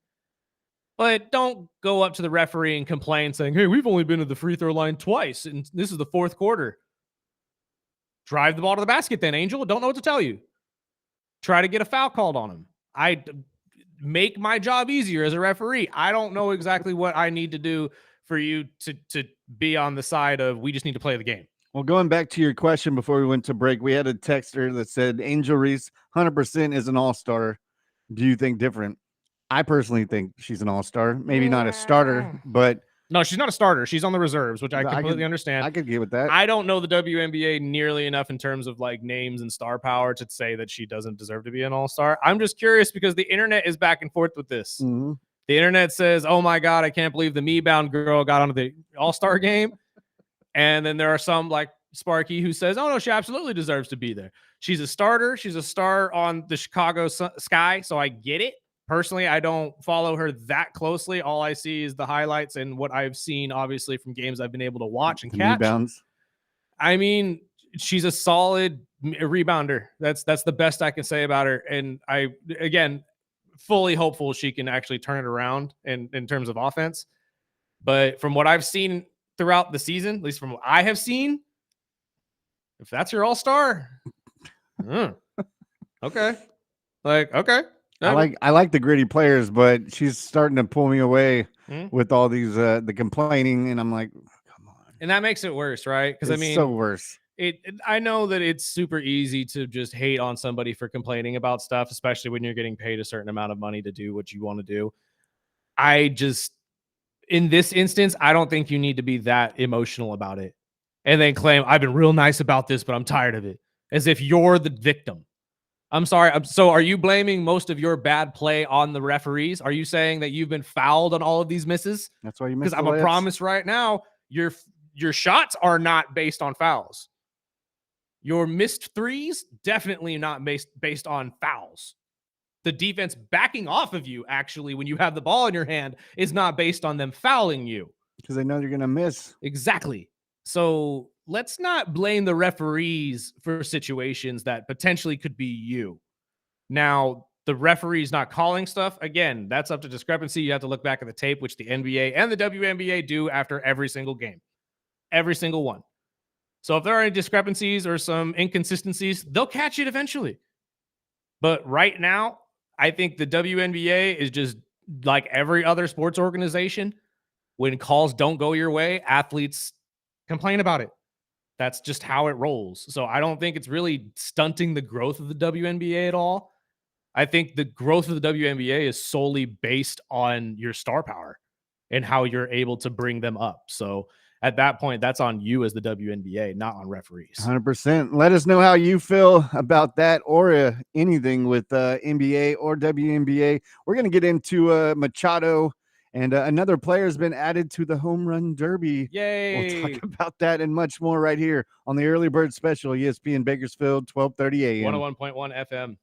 But don't go up to the referee and complain saying, "Hey, we've only been to the free throw line twice, and this is the 4th quarter." Drive the ball to the basket then, Angel. Don't know what to tell you. Try to get a foul called on him. I make my job easier as a referee. I don't know exactly what I need to do for you to be on the side of we just need to play the game. Well, going back to your question before we went to break, we had a texter that said Angel Reese 100% is an all-star. Do you think different? I personally think she's an all-star. Maybe not a starter, but... No, she's not a starter. She's on the reserves, which I completely understand. I could get with that. I don't know the WNBA nearly enough in terms of like names and star power to say that she doesn't deserve to be an all-star. I'm just curious because the internet is back and forth with this. Mm-hmm. The internet says, "Oh my God, I can't believe the me-bound girl got onto the all-star game." And then there are some like Sparky who says, "Oh no, she absolutely deserves to be there. She's a starter. She's a star on the Chicago Sky." So I get it. Personally, I don't follow her that closely. All I see is the highlights and what I've seen, obviously, from games I've been able to watch and catch. Rebounds. I mean, she's a solid rebounder. That's the best I can say about her. And I, again, fully hopeful she can actually turn it around in terms of offense. But from what I've seen throughout the season, at least from what I have seen, if that's your all-star, okay. Like, okay. I like the gritty players, but she's starting to pull me away with all these the complaining, and I'm like, come on. And that makes it worse, right? Because I mean, so worse. I know that it's super easy to just hate on somebody for complaining about stuff, especially when you're getting paid a certain amount of money to do what you want to do. In this instance, I don't think you need to be that emotional about it and then claim I've been real nice about this, but I'm tired of it, as if you're the victim. I'm sorry. So are you blaming most of your bad play on the referees? Are you saying that you've been fouled on all of these misses? That's why you missed. Because I'm a promise right now, your shots are not based on fouls. Your missed threes, definitely not based on fouls. The defense backing off of you, actually, when you have the ball in your hand, is not based on them fouling you. Because they know you're going to miss. Exactly. So let's not blame the referees for situations that potentially could be you. Now, The referee's not calling stuff. Again, that's up to discrepancy. You have to look back at the tape, which the NBA and the WNBA do after every single game, every single one. So if there are any discrepancies or some inconsistencies, they'll catch it eventually. But right now, I think the WNBA is just like every other sports organization. When calls don't go your way, athletes complain about it. That's just how it rolls. So I don't think it's really stunting the growth of the WNBA at all. I think the growth of the WNBA is solely based on your star power and how you're able to bring them up. So at that point, that's on you as the WNBA, not on referees. 100%. Let us know how you feel about that or anything with NBA or WNBA. We're going to get into Machado, and another player has been added to the home run derby. Yay! We'll talk about that and much more right here on the Early Bird Special, ESPN Bakersfield, 12:30 a.m. 101.1 FM.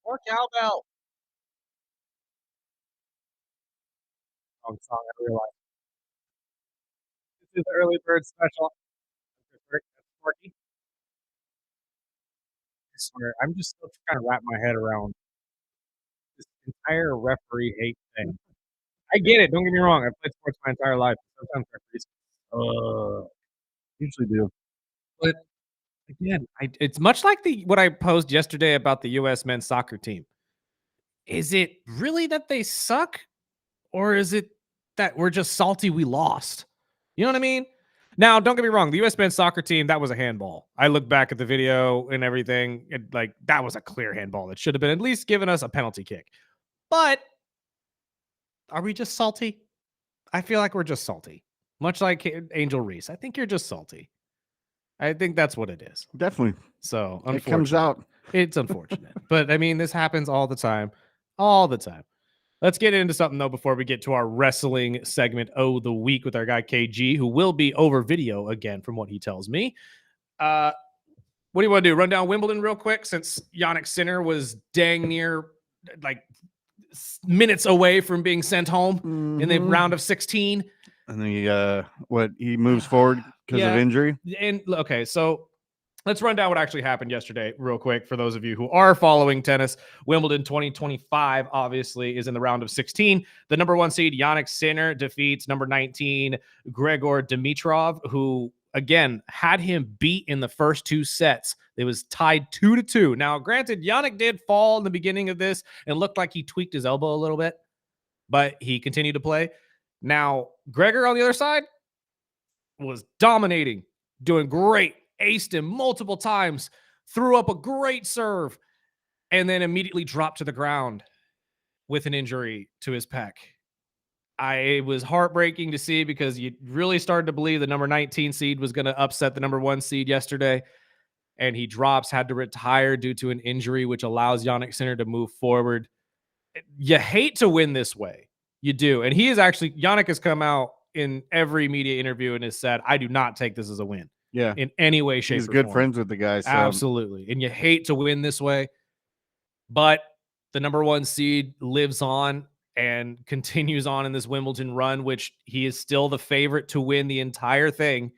Or cowbell. Wrong song, I realize. This is the early bird special. That's Sparky. I swear, I'm just still trying to wrap my head around this entire referee hate thing. I get it. Don't get me wrong. I've played sports my entire life. Sometimes referees, Usually do. but again, it's much like what I posed yesterday about the U.S. men's soccer team. Is it really that they suck, or is it that we're just salty we lost? You know what I mean? Now, don't get me wrong. The U.S. men's soccer team, that was a handball. I look back at the video and everything, and like that was a clear handball that should have been at least given us a penalty kick. But are we just salty? I feel like we're just salty. Much like Angel Reese. I think you're just salty. I think that's what it is. Definitely. So, It comes unfortunate. out. It's unfortunate. But I mean, this happens all the time. All the time. Let's get into something though before we get to our wrestling segment the week with our guy KG, who will be over video again, from what he tells me. What do you want to do? Run down Wimbledon real quick, since Yannick Sinner was dang near like minutes away from being sent home in the round of 16. And then he moves forward because of injury. And okay, so let's run down what actually happened yesterday real quick for those of you who are following tennis. Wimbledon 2025 obviously is in the round of 16. The number 1 seed Yannick Sinner defeats number 19 Gregor Dimitrov, who again had him beat in the first 2 sets. It was tied 2-2. Now, granted, Yannick did fall in the beginning of this and looked like he tweaked his elbow a little bit, but he continued to play. Now, Gregor on the other side was dominating, doing great. Aced him multiple times, threw up a great serve, and then immediately dropped to the ground with an injury to his pec. It was heartbreaking to see, because you really started to believe the number 19 seed was going to upset the number 1 seed yesterday, and he had to retire due to an injury, which allows Yannick Sinner to move forward. You hate to win this way. You do. And Yannick has come out in every media interview and has said, I do not take this as a win. Yeah. In any way, shape, He's or good form. friends with the guy. So. Absolutely. And you hate to win this way. But the number 1 seed lives on and continues on in this Wimbledon run, which he is still the favorite to win the entire thing.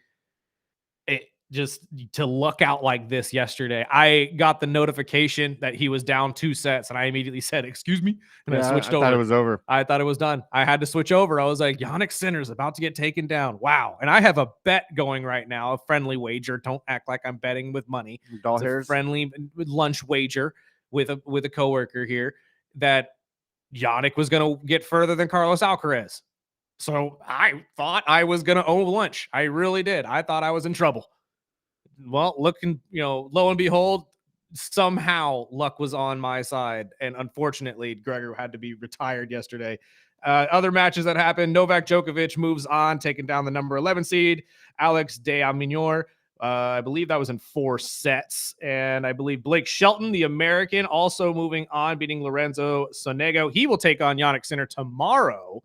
Just to look out like this yesterday, I got the notification that he was down 2 sets, and I immediately said, "Excuse me," and I switched over. I thought it was over. I thought it was done. I had to switch over. I was like, Yannick Sinner's about to get taken down. Wow. And I have a bet going right now, a friendly wager. Don't act like I'm betting with money. Doll it's hairs. A friendly lunch wager with a coworker here that Yannick was going to get further than Carlos Alcaraz. So I thought I was going to owe lunch. I really did. I thought I was in trouble. Well, lo and behold, somehow luck was on my side. And unfortunately, Gregor had to be retired yesterday. Other matches that happened, Novak Djokovic moves on, taking down the number 11 seed, Alex de Minaur. I believe that was in 4 sets. And I believe Blake Shelton, the American, also moving on, beating Lorenzo Sonego. He will take on Yannick Sinner tomorrow.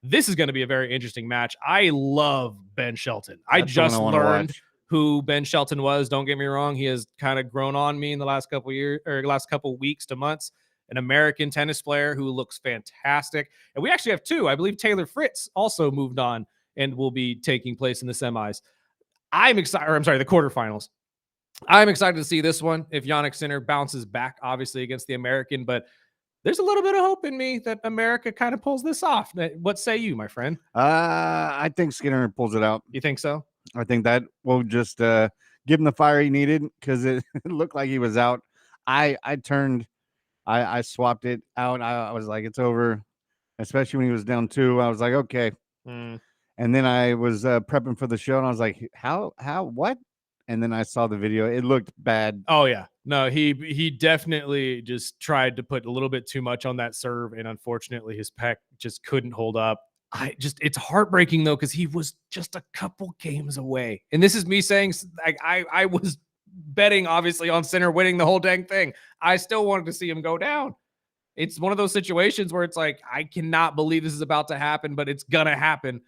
This is going to be a very interesting match. I love Ben Shelton. I just learned who Ben Shelton was. Don't get me wrong. He has kind of grown on me in the last couple weeks to months. An American tennis player who looks fantastic. And we actually have 2. I believe Taylor Fritz also moved on and will be taking place in the semis. The quarterfinals. I'm excited to see this one. If Yannick Sinner bounces back, obviously, against the American, but there's a little bit of hope in me that America kind of pulls this off. What say you, my friend? I think Skinner pulls it out. You think so? I think that will just give him the fire he needed, because it looked like he was out. I swapped it out. I was like, it's over, especially when he was down 2. I was like, okay. And then I was prepping for the show, and I was like, how, what? And then I saw the video. It looked bad. Oh, yeah. No, he definitely just tried to put a little bit too much on that serve, and unfortunately his pec just couldn't hold up. It's heartbreaking though, because he was just a couple games away. And this is me saying, like, I was betting obviously on Sinner winning the whole dang thing. I still wanted to see him go down. It's one of those situations where it's like, I cannot believe this is about to happen, but it's gonna happen.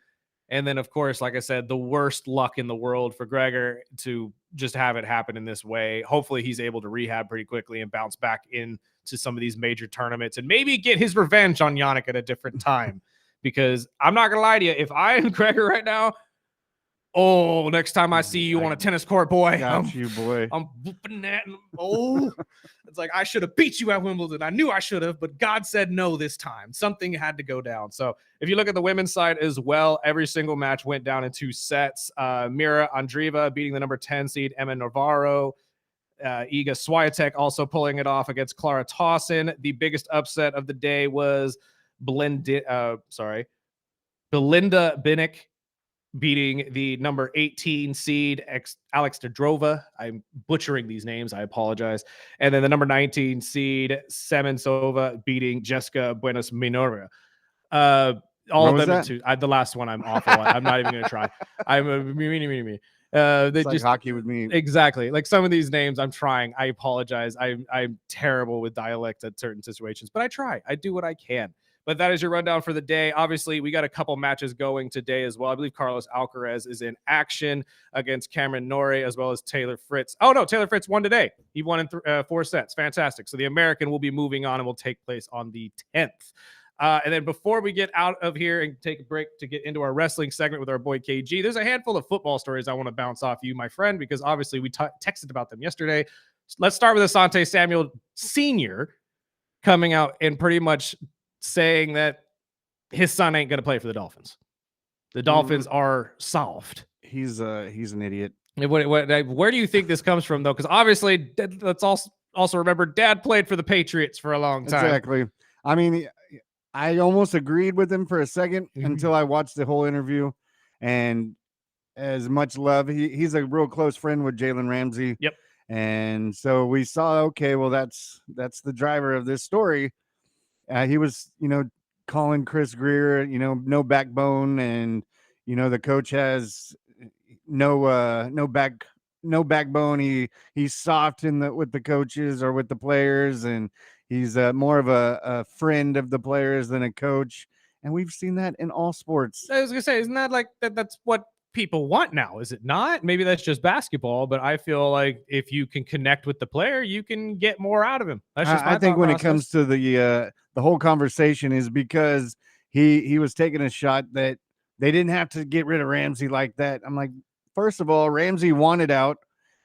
And then, of course, like I said, the worst luck in the world for Gregor to just have it happen in this way. Hopefully he's able to rehab pretty quickly and bounce back into some of these major tournaments and maybe get his revenge on Yannick at a different time. Because I'm not gonna lie to you, if I am Gregor right now, next time I see you on a tennis court, boy, got you, boy. I'm whooping that. It's like, I should have beat you at Wimbledon. I knew I should have, but God said no this time. Something had to go down. So if you look at the women's side as well, every single match went down in 2 sets. Mira Andreeva beating the number 10 seed Emma Navarro. Iga Swiatek also pulling it off against Clara Tauson. The biggest upset of the day was Belinda Binick beating the number 18 seed Alex Dedrova. I'm butchering these names. I apologize. And then the number 19 seed Semensova beating Jessica Buenos Minoria. All of them too. The last one I'm awful at. I'm not even going to try. I'm a me. It's like hockey with me. Exactly. Like some of these names I'm trying. I apologize. I'm terrible with dialect at certain situations, but I try. I do what I can. But that is your rundown for the day. Obviously, we got a couple matches going today as well. I believe Carlos Alcaraz is in action against Cameron Norrie as well as Taylor Fritz. Oh, no, Taylor Fritz won today. He won in 4 sets. Fantastic. So the American will be moving on and will take place on the 10th. And then before we get out of here and take a break to get into our wrestling segment with our boy KG, there's a handful of football stories I want to bounce off you, my friend, because obviously we texted about them yesterday. Let's start with Asante Samuel Sr. coming out and pretty much saying that his son ain't going to play for the Dolphins. The Dolphins are solved. He's an idiot. Where do you think this comes from, though? Because obviously, let's also remember Dad played for the Patriots for a long time. Exactly. I mean, I almost agreed with him for a second until I watched the whole interview. And as much love, he's a real close friend with Jalen Ramsey. Yep. And so we saw, okay, well, that's the driver of this story. He was, calling Chris Greer, no backbone, and the coach has no backbone. He's soft with the coaches or with the players, and he's more of a friend of the players than a coach. And we've seen that in all sports. I was gonna say, isn't that like that's what people want now, is it not? Maybe that's just basketball, but I feel like if you can connect with the player, you can get more out of him. That's just my I think when process. It comes to the whole conversation is because he was taking a shot that they didn't have to get rid of Ramsey like that. I'm like, first of all, Ramsey wanted out,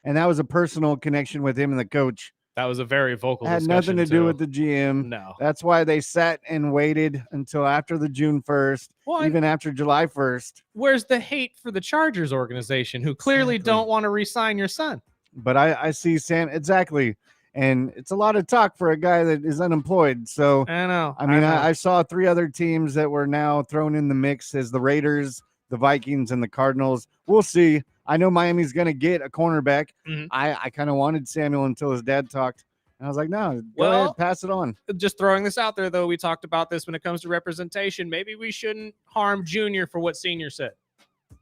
and that was a personal connection with him and the coach. That was a very vocal Had nothing to do with the GM. No. That's why they sat and waited until after the June 1st, even after July 1st. Where's the hate for the Chargers organization, who clearly don't want to re-sign your son? But I see Sam, exactly. And it's a lot of talk for a guy that is unemployed. So I know. I mean, I saw 3 other teams that were now thrown in the mix as the Raiders, the Vikings, and the Cardinals. We'll see. I know Miami's going to get a cornerback. Mm-hmm. I kind of wanted Samuel until his dad talked. And I was like, no, go ahead, pass it on. Just throwing this out there, though, we talked about this when it comes to representation. Maybe we shouldn't harm Junior for what Senior said.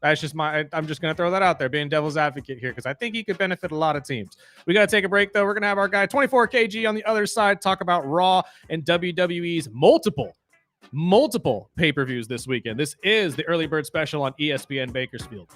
That's just I'm just going to throw that out there, being devil's advocate here, because I think he could benefit a lot of teams. We got to take a break, though. We're going to have our guy 24 kg on the other side talk about Raw and WWE's multiple pay-per-views this weekend. This is the Early Bird Special on ESPN Bakersfield.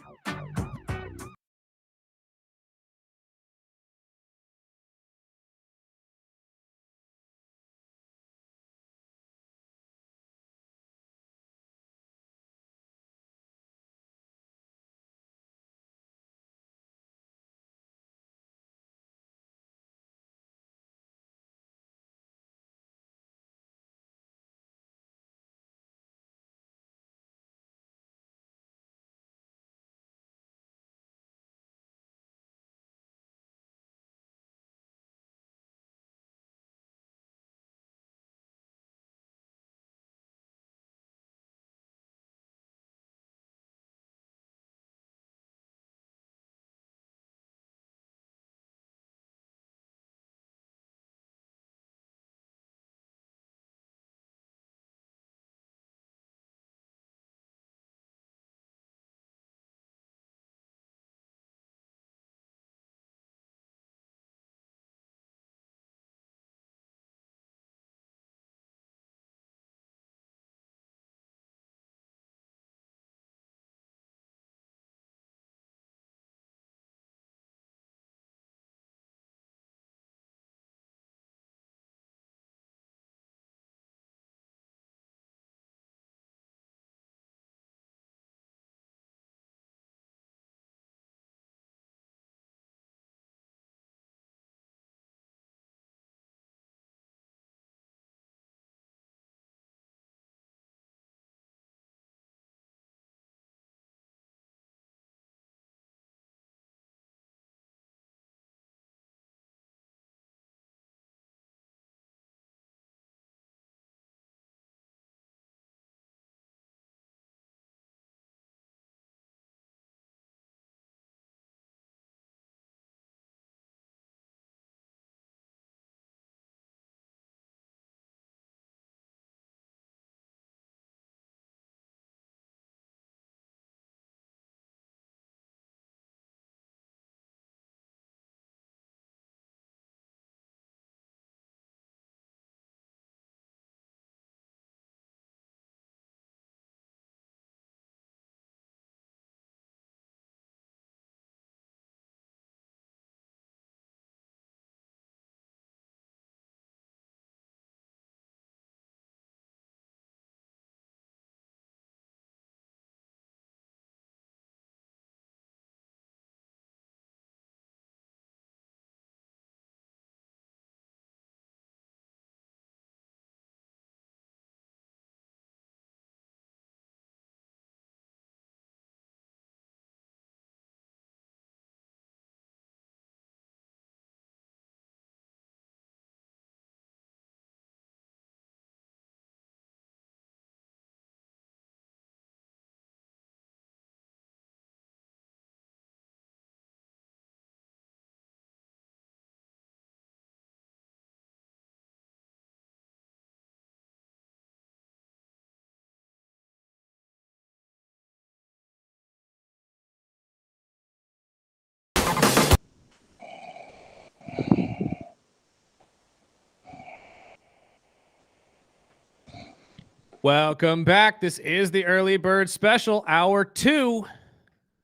Welcome back. This is the Early Bird Special, Hour 2.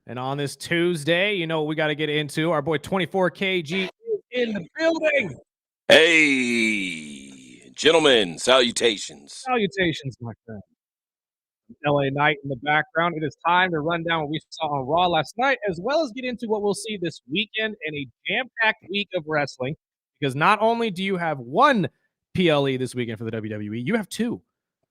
And on this Tuesday, you know what we got to get into. Our boy 24KG is in the building. Hey, gentlemen, salutations. Salutations, my friend. LA Knight in the background. It is time to run down what we saw on Raw last night, as well as get into what we'll see this weekend in a jam-packed week of wrestling. Because not only do you have one PLE this weekend for the WWE, you have two.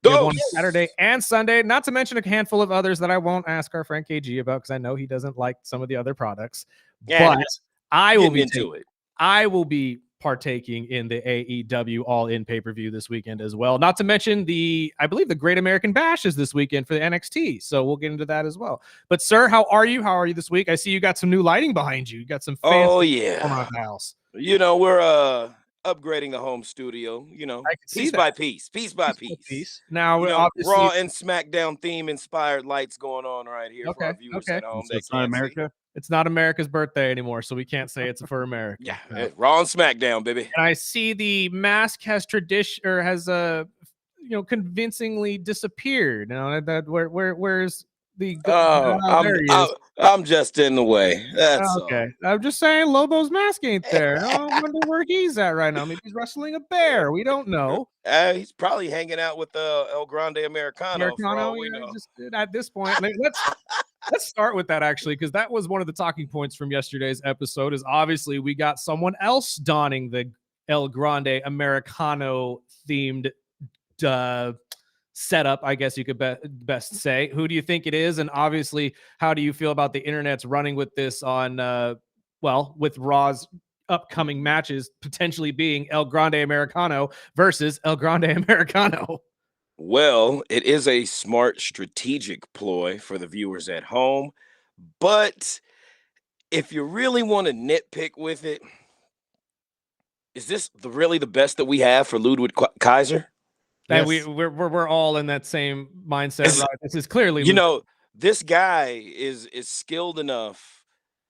You have one Saturday and Sunday, not to mention a handful of others that I won't ask our friend KG about because I know he doesn't like some of the other products. Yeah, but I will be into it. I will be partaking in the AEW All-In pay-per-view this weekend as well. Not to mention I believe the Great American Bash is this weekend for the NXT. So we'll get into that as well. But sir, how are you? How are you this week? I see you got some new lighting behind you. You got some fancy around the house. You know, we're upgrading the home studio, you know, piece by piece. Now, you know, Raw and SmackDown theme inspired lights going on right here for our viewers at home. So it's not America. It's not America's birthday anymore, so we can't say it's for America. Yeah, Raw and SmackDown, baby. And I see the mask has convincingly disappeared. Now where's the? I'm just in the way. That's okay. I'm just saying, Lobo's mask ain't there. I wonder where he's at right now. Maybe he's wrestling a bear. We don't know. He's probably hanging out with El Grande Americano. Just at this point, let's start with that actually, because that was one of the talking points from yesterday's episode. Is obviously we got someone else donning the El Grande Americano themed setup, I guess you could best say. Who do you think it is? And obviously, how do you feel about the internet's running with this on, with Raw's upcoming matches potentially being El Grande Americano versus El Grande Americano? Well, it is a smart strategic ploy for the viewers at home, but if you really want to nitpick with it, is this really the best that we have for Ludwig Kaiser? And we're all in that same mindset, right? This is clearly, this guy is skilled enough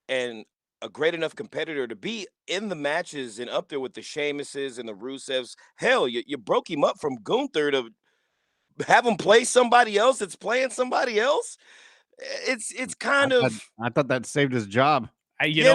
and a great enough competitor to be in the matches and up there with the Sheamuses and the Rusevs. Hell, you broke him up from Gunther to have him play somebody else that's playing somebody else. It's kind of. I thought that saved his job. It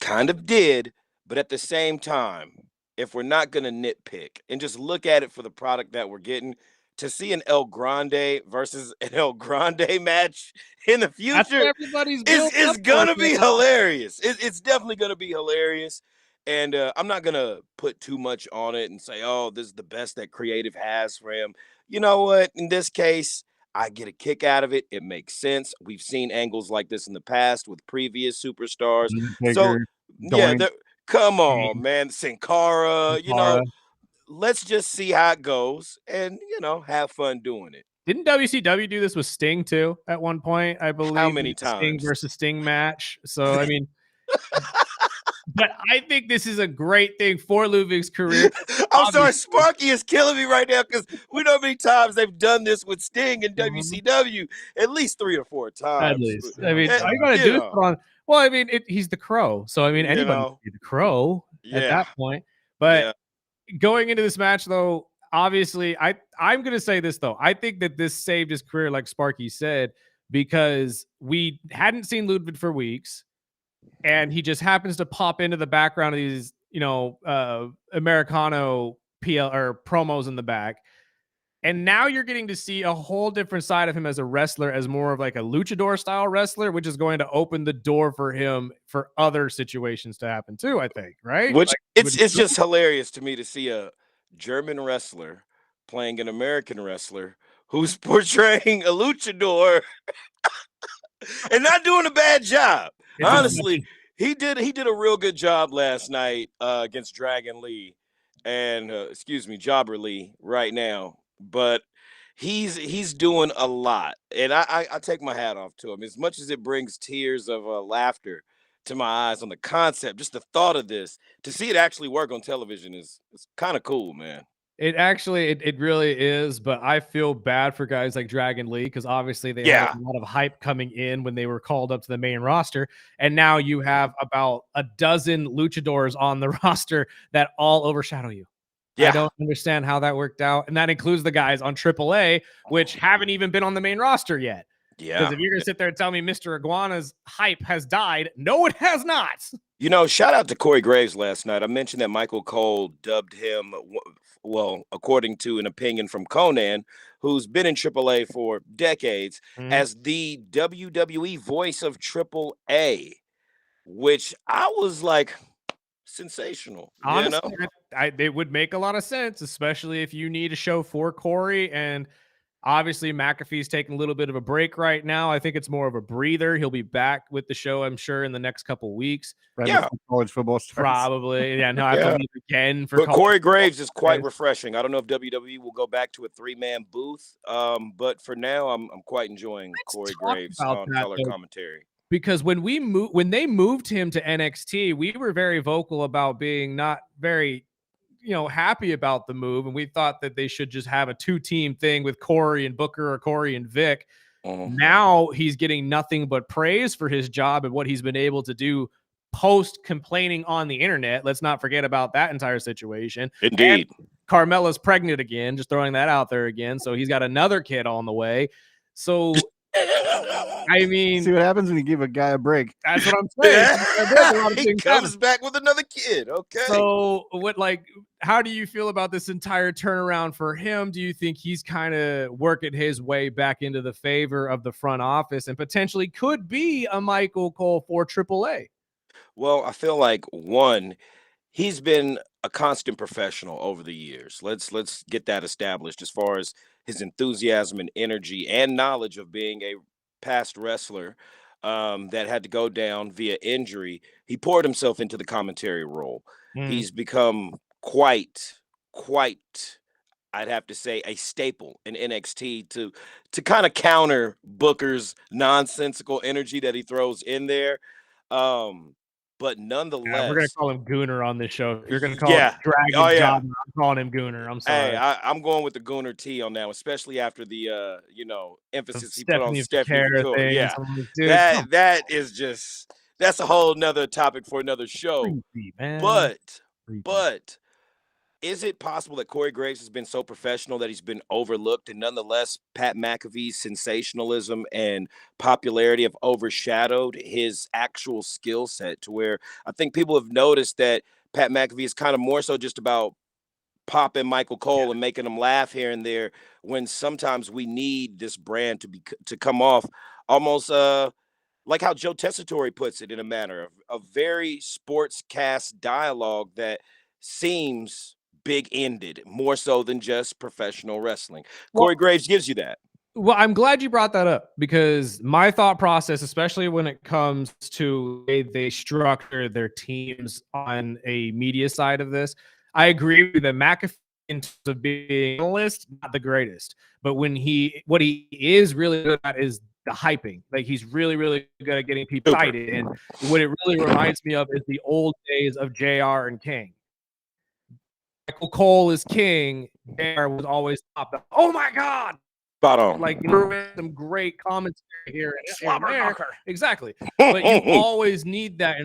kind of did, but at the same time, if we're not going to nitpick and just look at it for the product that we're getting, to see an El Grande versus an El Grande match in the future is going to be hilarious. It's definitely going to be hilarious. And I'm not going to put too much on it and say, oh, this is the best that creative has for him. You know what? In this case, I get a kick out of it. It makes sense. We've seen angles like this in the past with previous superstars. Come on, man. Sin Cara, let's just see how it goes and, have fun doing it. Didn't WCW do this with Sting too at one point? I believe. How many times? Sting versus Sting match. So, I mean, but I think this is a great thing for Ludwig's career. I'm sorry, Sparky is killing me right now because we know how many times they've done this with Sting and WCW, at least 3 or 4 times. At least. I mean, all you got to do is put on. Well, I mean, he's the Crow. So, I mean, anybody can be the Crow at that point. But going into this match, though, obviously, I'm going to say this, though. I think that this saved his career, like Sparky said, because we hadn't seen Ludwig for weeks. And he just happens to pop into the background of these, Americano PL or promos in the back. And now you're getting to see a whole different side of him as a wrestler, as more of like a luchador style wrestler, which is going to open the door for him for other situations to happen too, I think, right? Which it's just hilarious to me to see a German wrestler playing an American wrestler who's portraying a luchador and not doing a bad job. Honestly, he did a real good job last night against Dragon Lee and Jobber Lee right now. But he's doing a lot, and I take my hat off to him. As much as it brings tears of laughter to my eyes on the concept, just the thought of this, to see it actually work on television is kind of cool, man. It actually, it really is, but I feel bad for guys like Dragon Lee because obviously they had a lot of hype coming in when they were called up to the main roster, and now you have about a dozen luchadors on the roster that all overshadow you. I don't understand how that worked out. And that includes the guys on AAA, which haven't even been on the main roster yet. Yeah. Because if you're going to sit there and tell me Mr. Iguana's hype has died, no, it has not. You know, shout out to Corey Graves last night. I mentioned that Michael Cole dubbed him, well, according to an opinion from Conan, who's been in AAA for decades, as the WWE voice of AAA, which I was like, sensational. Honestly, you know? it would make a lot of sense, especially if you need a show for Corey. And obviously, McAfee's taking a little bit of a break right now. I think it's more of a breather. He'll be back with the show, I'm sure, in the next couple weeks. Right, college football starts. Probably. Yeah, no, I have to leave again for But Corey Graves is quite refreshing. I don't know if WWE will go back to a 3-man booth, but for now, I'm quite enjoying Corey Graves on color commentary. Because when they moved him to NXT, we were very vocal about being not very, happy about the move, and we thought that they should just have a 2-team thing with Corey and Booker or Corey and Vic. Now he's getting nothing but praise for his job and what he's been able to do post complaining on the internet. Let's not forget about that entire situation. Indeed. And Carmella's pregnant again, just throwing that out there again. So he's got another kid on the way. So I mean, see what happens when you give a guy a break. That's what I'm saying. He comes back with another kid. Okay. So how do you feel about this entire turnaround for him? Do you think he's kind of working his way back into the favor of the front office and potentially could be a Michael Cole for AAA? Well, I feel like he's been a constant professional over the years. Let's get that established as far as his enthusiasm and energy and knowledge of being a past wrestler that had to go down via injury. He poured himself into the commentary role. He's become quite, I'd have to say, a staple in NXT to kind of counter Booker's nonsensical energy that he throws in there. But nonetheless, we're gonna call him Gooner on this show. If you're gonna call him Dragon Job, I'm calling him Gooner. I'm sorry. Hey, I'm going with the Gooner T on that, especially after the emphasis he put on Stephanie McCare. Yeah, dude, that is that's a whole nother topic for another show. Creepy, man. But is it possible that Corey Graves has been so professional that he's been overlooked, and nonetheless Pat McAfee's sensationalism and popularity have overshadowed his actual skill set to where I think people have noticed that Pat McAfee is kind of more so just about popping Michael Cole and making him laugh here and there, when sometimes we need this brand to come off almost like how Joe Tessitore puts it, in a manner of very sportscast dialogue that seems big-ended, more so than just professional wrestling. Corey Graves gives you that. Well, I'm glad you brought that up, because my thought process, especially when it comes to the way they structure their teams on a media side of this, I agree with that. McAfee, in terms of being an analyst, not the greatest, but what he is really good at is the hyping. Like, he's really, really good at getting people excited. And what it really reminds me of is the old days of JR and King. Michael Cole is king. JR was always top. Oh my God! Spot on. Like, some great commentary here. Exactly. But you always need that.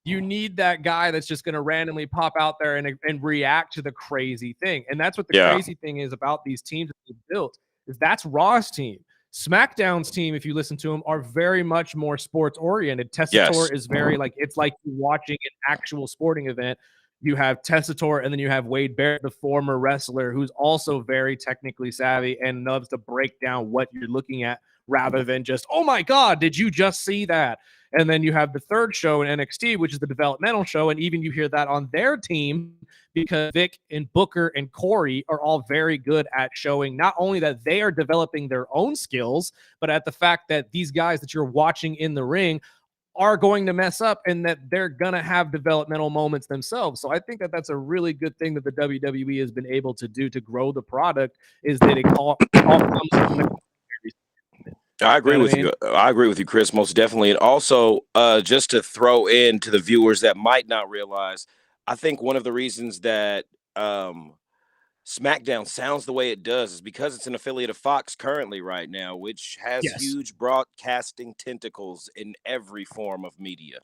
You need that guy that's just going to randomly pop out there and react to the crazy thing. And that's what the crazy thing is about these teams that they've built. Is that's Raw's team. SmackDown's team, if you listen to them, are very much more sports oriented. Tessitore is very it's like watching an actual sporting event. You have Tessitore, and then you have Wade Barrett, the former wrestler, who's also very technically savvy and loves to break down what you're looking at rather than just, oh my God, did you just see that? And then you have the third show in NXT, which is the developmental show. And even you hear that on their team, because Vic and Booker and Corey are all very good at showing not only that they are developing their own skills, but at the fact that these guys that you're watching in the ring are going to mess up and that they're going to have developmental moments themselves. So I think that that's a really good thing that the WWE has been able to do to grow the product, is that it all comes from the I agree with you. I agree with you, Chris, most definitely. And also, just to throw in to the viewers that might not realize, I think one of the reasons that SmackDown sounds the way it does is because it's an affiliate of Fox currently right now, which has huge broadcasting tentacles in every form of media.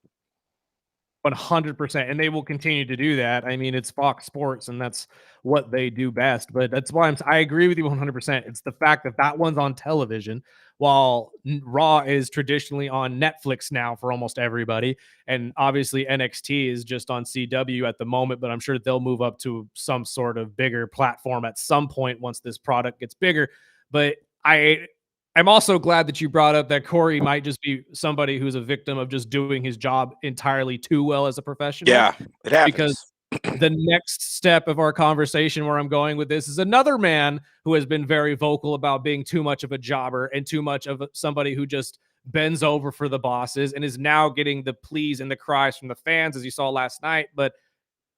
100%. And they will continue to do that. I mean, it's Fox Sports and that's what they do best. But that's why I agree with you 100%. It's the fact that that one's on television while Raw is traditionally on Netflix now for almost everybody. And obviously NXT is just on CW at the moment, but I'm sure they'll move up to some sort of bigger platform at some point once this product gets bigger. But I'm also glad that you brought up that Corey might just be somebody who's a victim of just doing his job entirely too well as a professional. Yeah, it happens. Because the next step of our conversation where I'm going with this is another man who has been very vocal about being too much of a jobber and too much of somebody who just bends over for the bosses and is now getting the pleas and the cries from the fans, as you saw last night. But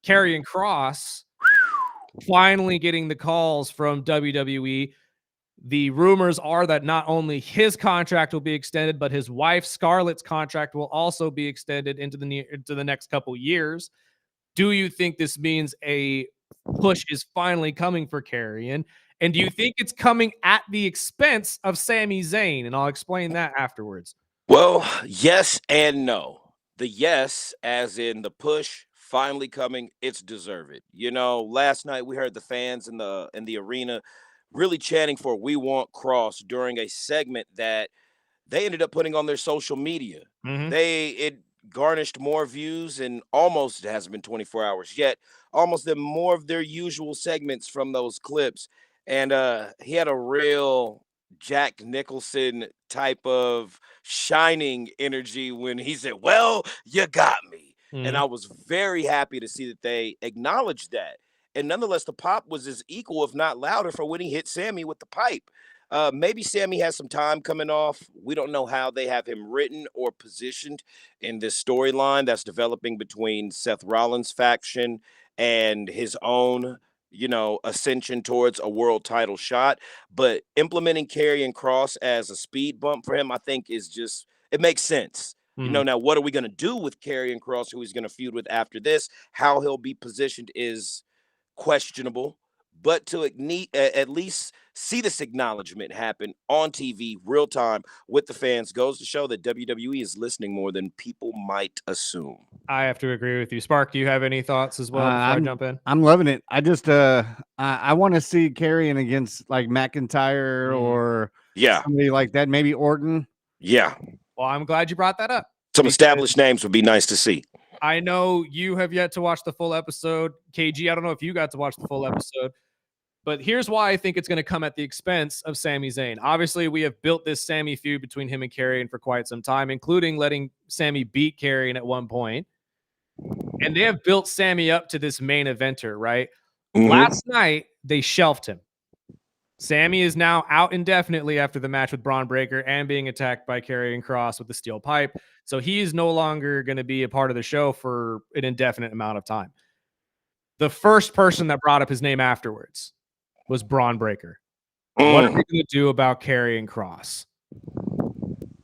Karrion Kross finally getting the calls from WWE. The rumors are that not only his contract will be extended, but his wife Scarlett's contract will also be extended into the next couple years. Do you think this means a push is finally coming for Karrion? And do you think it's coming at the expense of Sami Zayn? And I'll explain that afterwards. Well, yes and no. The yes, as in the push finally coming, it's deserved. You know, last night we heard the fans in the arena really chanting for "We Want Cross" during a segment that they ended up putting on their social media. Mm-hmm. It garnished more views and almost, it hasn't been 24 hours yet, almost than more of their usual segments from those clips. And he had a real Jack Nicholson type of shining energy when he said, "Well, you got me." Mm-hmm. And I was very happy to see that they acknowledged that. And nonetheless, the pop was as equal, if not louder, for when he hit Sammy with the pipe. Maybe Sammy has some time coming off. We don't know how they have him written or positioned in this storyline that's developing between Seth Rollins' faction and his own, ascension towards a world title shot. But implementing Karrion Kross as a speed bump for him, I think it makes sense. Mm-hmm. Now what are we going to do with Karrion Kross, who he's going to feud with after this? How he'll be positioned is questionable, but to at least see this acknowledgement happen on TV real time with the fans goes to show that WWE is listening more than people might assume. I have to agree with you. Spark, do you have any thoughts as well before I jump in? I'm loving it. I just I want to see Karrion against like McIntyre or somebody like that, maybe Orton. Yeah. Well, I'm glad you brought that up. Some established names would be nice to see. I know you have yet to watch the full episode. KG, I don't know if you got to watch the full episode, but here's why I think it's going to come at the expense of Sami Zayn. Obviously, we have built this Sami feud between him and Karrion for quite some time, including letting Sami beat Karrion at one point. And they have built Sami up to this main eventer, right? Mm-hmm. Last night, they shelved him. Sami is now out indefinitely after the match with Braun Breaker and being attacked by Karrion Kross with the steel pipe. So he is no longer going to be a part of the show for an indefinite amount of time. The first person that brought up his name afterwards was Braun Breaker. What are we going to do about Karrion Kross?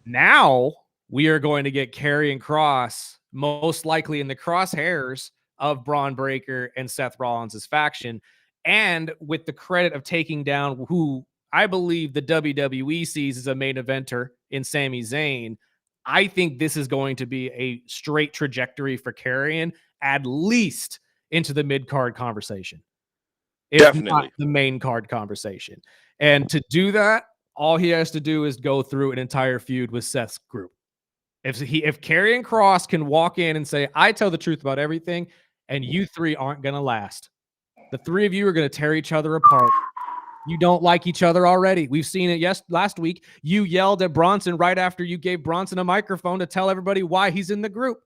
Now we are going to get Karrion Kross most likely in the crosshairs of Braun Breaker and Seth Rollins' faction. And with the credit of taking down who I believe the WWE sees as a main eventer in Sami Zayn, I think this is going to be a straight trajectory for Karrion, at least into the mid-card conversation. If definitely not the main card conversation. And to do that, all he has to do is go through an entire feud with Seth's group. If Karrion Kross can walk in and say, "I tell the truth about everything, and you three aren't going to last. The three of you are going to tear each other apart. You don't like each other already. We've seen it last week. You yelled at Bronson right after you gave Bronson a microphone to tell everybody why he's in the group.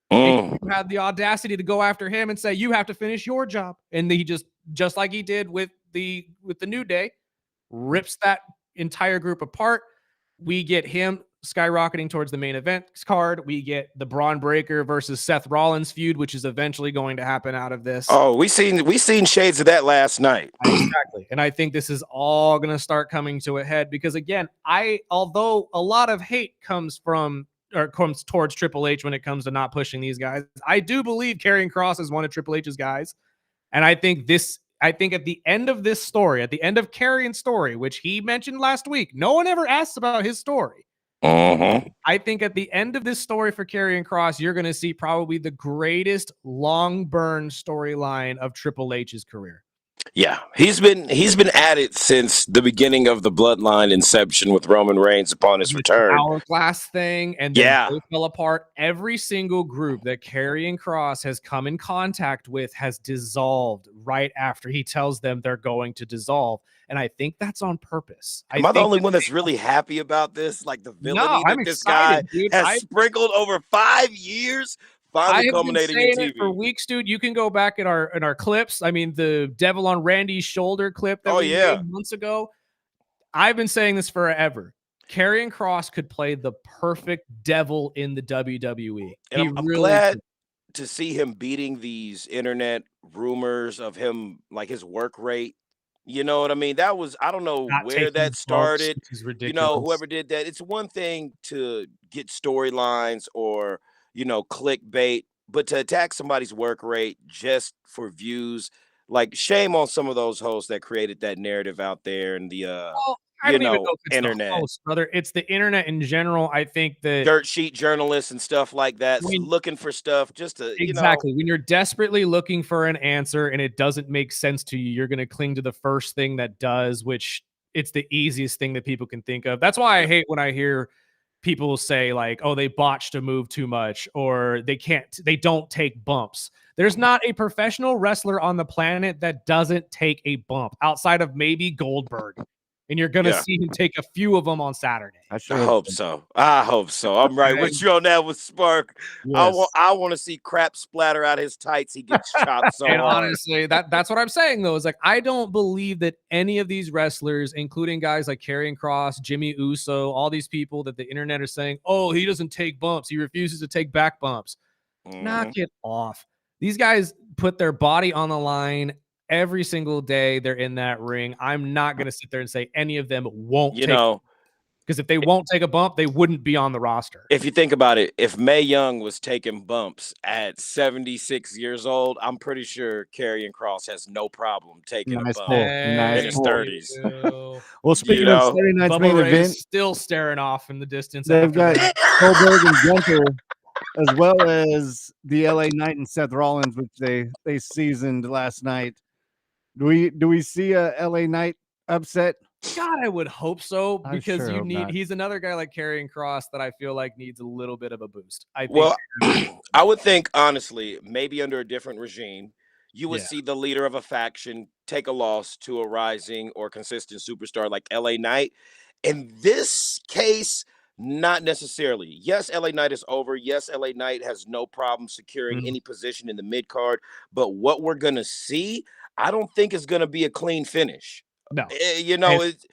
And you had the audacity to go after him and say, you have to finish your job." And he just like he did with the New Day, rips that entire group apart. We get him skyrocketing towards the main event card. We get the Braun Breaker versus Seth Rollins feud, which is eventually going to happen out of this. Oh, we seen shades of that last night. Exactly. And I think this is all going to start coming to a head because, again, although a lot of hate comes towards Triple H when it comes to not pushing these guys, I do believe Karrion Kross is one of Triple H's guys. And I think at the end of this story, at the end of Karrion's story, which he mentioned last week, no one ever asked about his story. I think at the end of this story for Karrion Kross, you're going to see probably the greatest long burn storyline of Triple H's career. Yeah, he's been at it since the beginning of the Bloodline inception with Roman Reigns upon his return. Hourglass thing, and then they fell apart. Every single group that Karrion Kross has come in contact with has dissolved right after he tells them they're going to dissolve. And I think that's on purpose. Am I the only one that's really happy about this? Like the villainy that this guy has sprinkled over 5 years? I've been saying it for weeks, dude. You can go back in our clips. I mean, the Devil on Randy's shoulder clip that we made months ago. I've been saying this forever. Karrion Kross could play the perfect devil in the WWE. And I'm glad to see him beating these internet rumors of him, like his work rate. You know what I mean? That was, I don't know where that started. You know, whoever did that. It's one thing to get storylines or, you know, clickbait, but to attack somebody's work rate just for views, like shame on some of those hosts that created that narrative out there and the I don't even know if it's internet, the host, brother. It's the internet in general. I think that dirt sheet journalists and stuff like that looking for stuff just to when you're desperately looking for an answer and it doesn't make sense to you, you're going to cling to the first thing that does, which it's the easiest thing that people can think of. That's why I hate when I hear people say like, oh, they botched a move too much, or they don't take bumps. There's not a professional wrestler on the planet that doesn't take a bump outside of maybe Goldberg. And you're going to see him take a few of them on Saturday. I hope so. I'm right with you on that with Spark. Yes. I want to see crap splatter out his tights. He gets chopped so and hard. Honestly, that's what I'm saying, though. Is like, I don't believe that any of these wrestlers, including guys like Karrion Kross, Jimmy Uso, all these people that the internet are saying, oh, he doesn't take bumps. He refuses to take back bumps. Knock it off. These guys put their body on the line every single day they're in that ring. I'm not going to sit there and say any of them won't because if they won't take a bump, they wouldn't be on the roster. If you think about it, if Mae Young was taking bumps at 76 years old, I'm pretty sure Karrion Kross has no problem taking a bump in his 30s. Well, speaking of Saturday night's main event, still staring off in the distance. They've got Goldberg and Gunther, as well as the LA Knight and Seth Rollins, which they seasoned last night. Do we see a LA Knight upset? God, I would hope so, because he's another guy like Karrion Kross that I feel like needs a little bit of a boost. I would think, honestly, maybe under a different regime, you would see the leader of a faction take a loss to a rising or consistent superstar like LA Knight. In this case, not necessarily. Yes, LA Knight is over. Yes, LA Knight has no problem securing any position in the mid card. But what we're going to see, I don't think it's going to be a clean finish. No. It's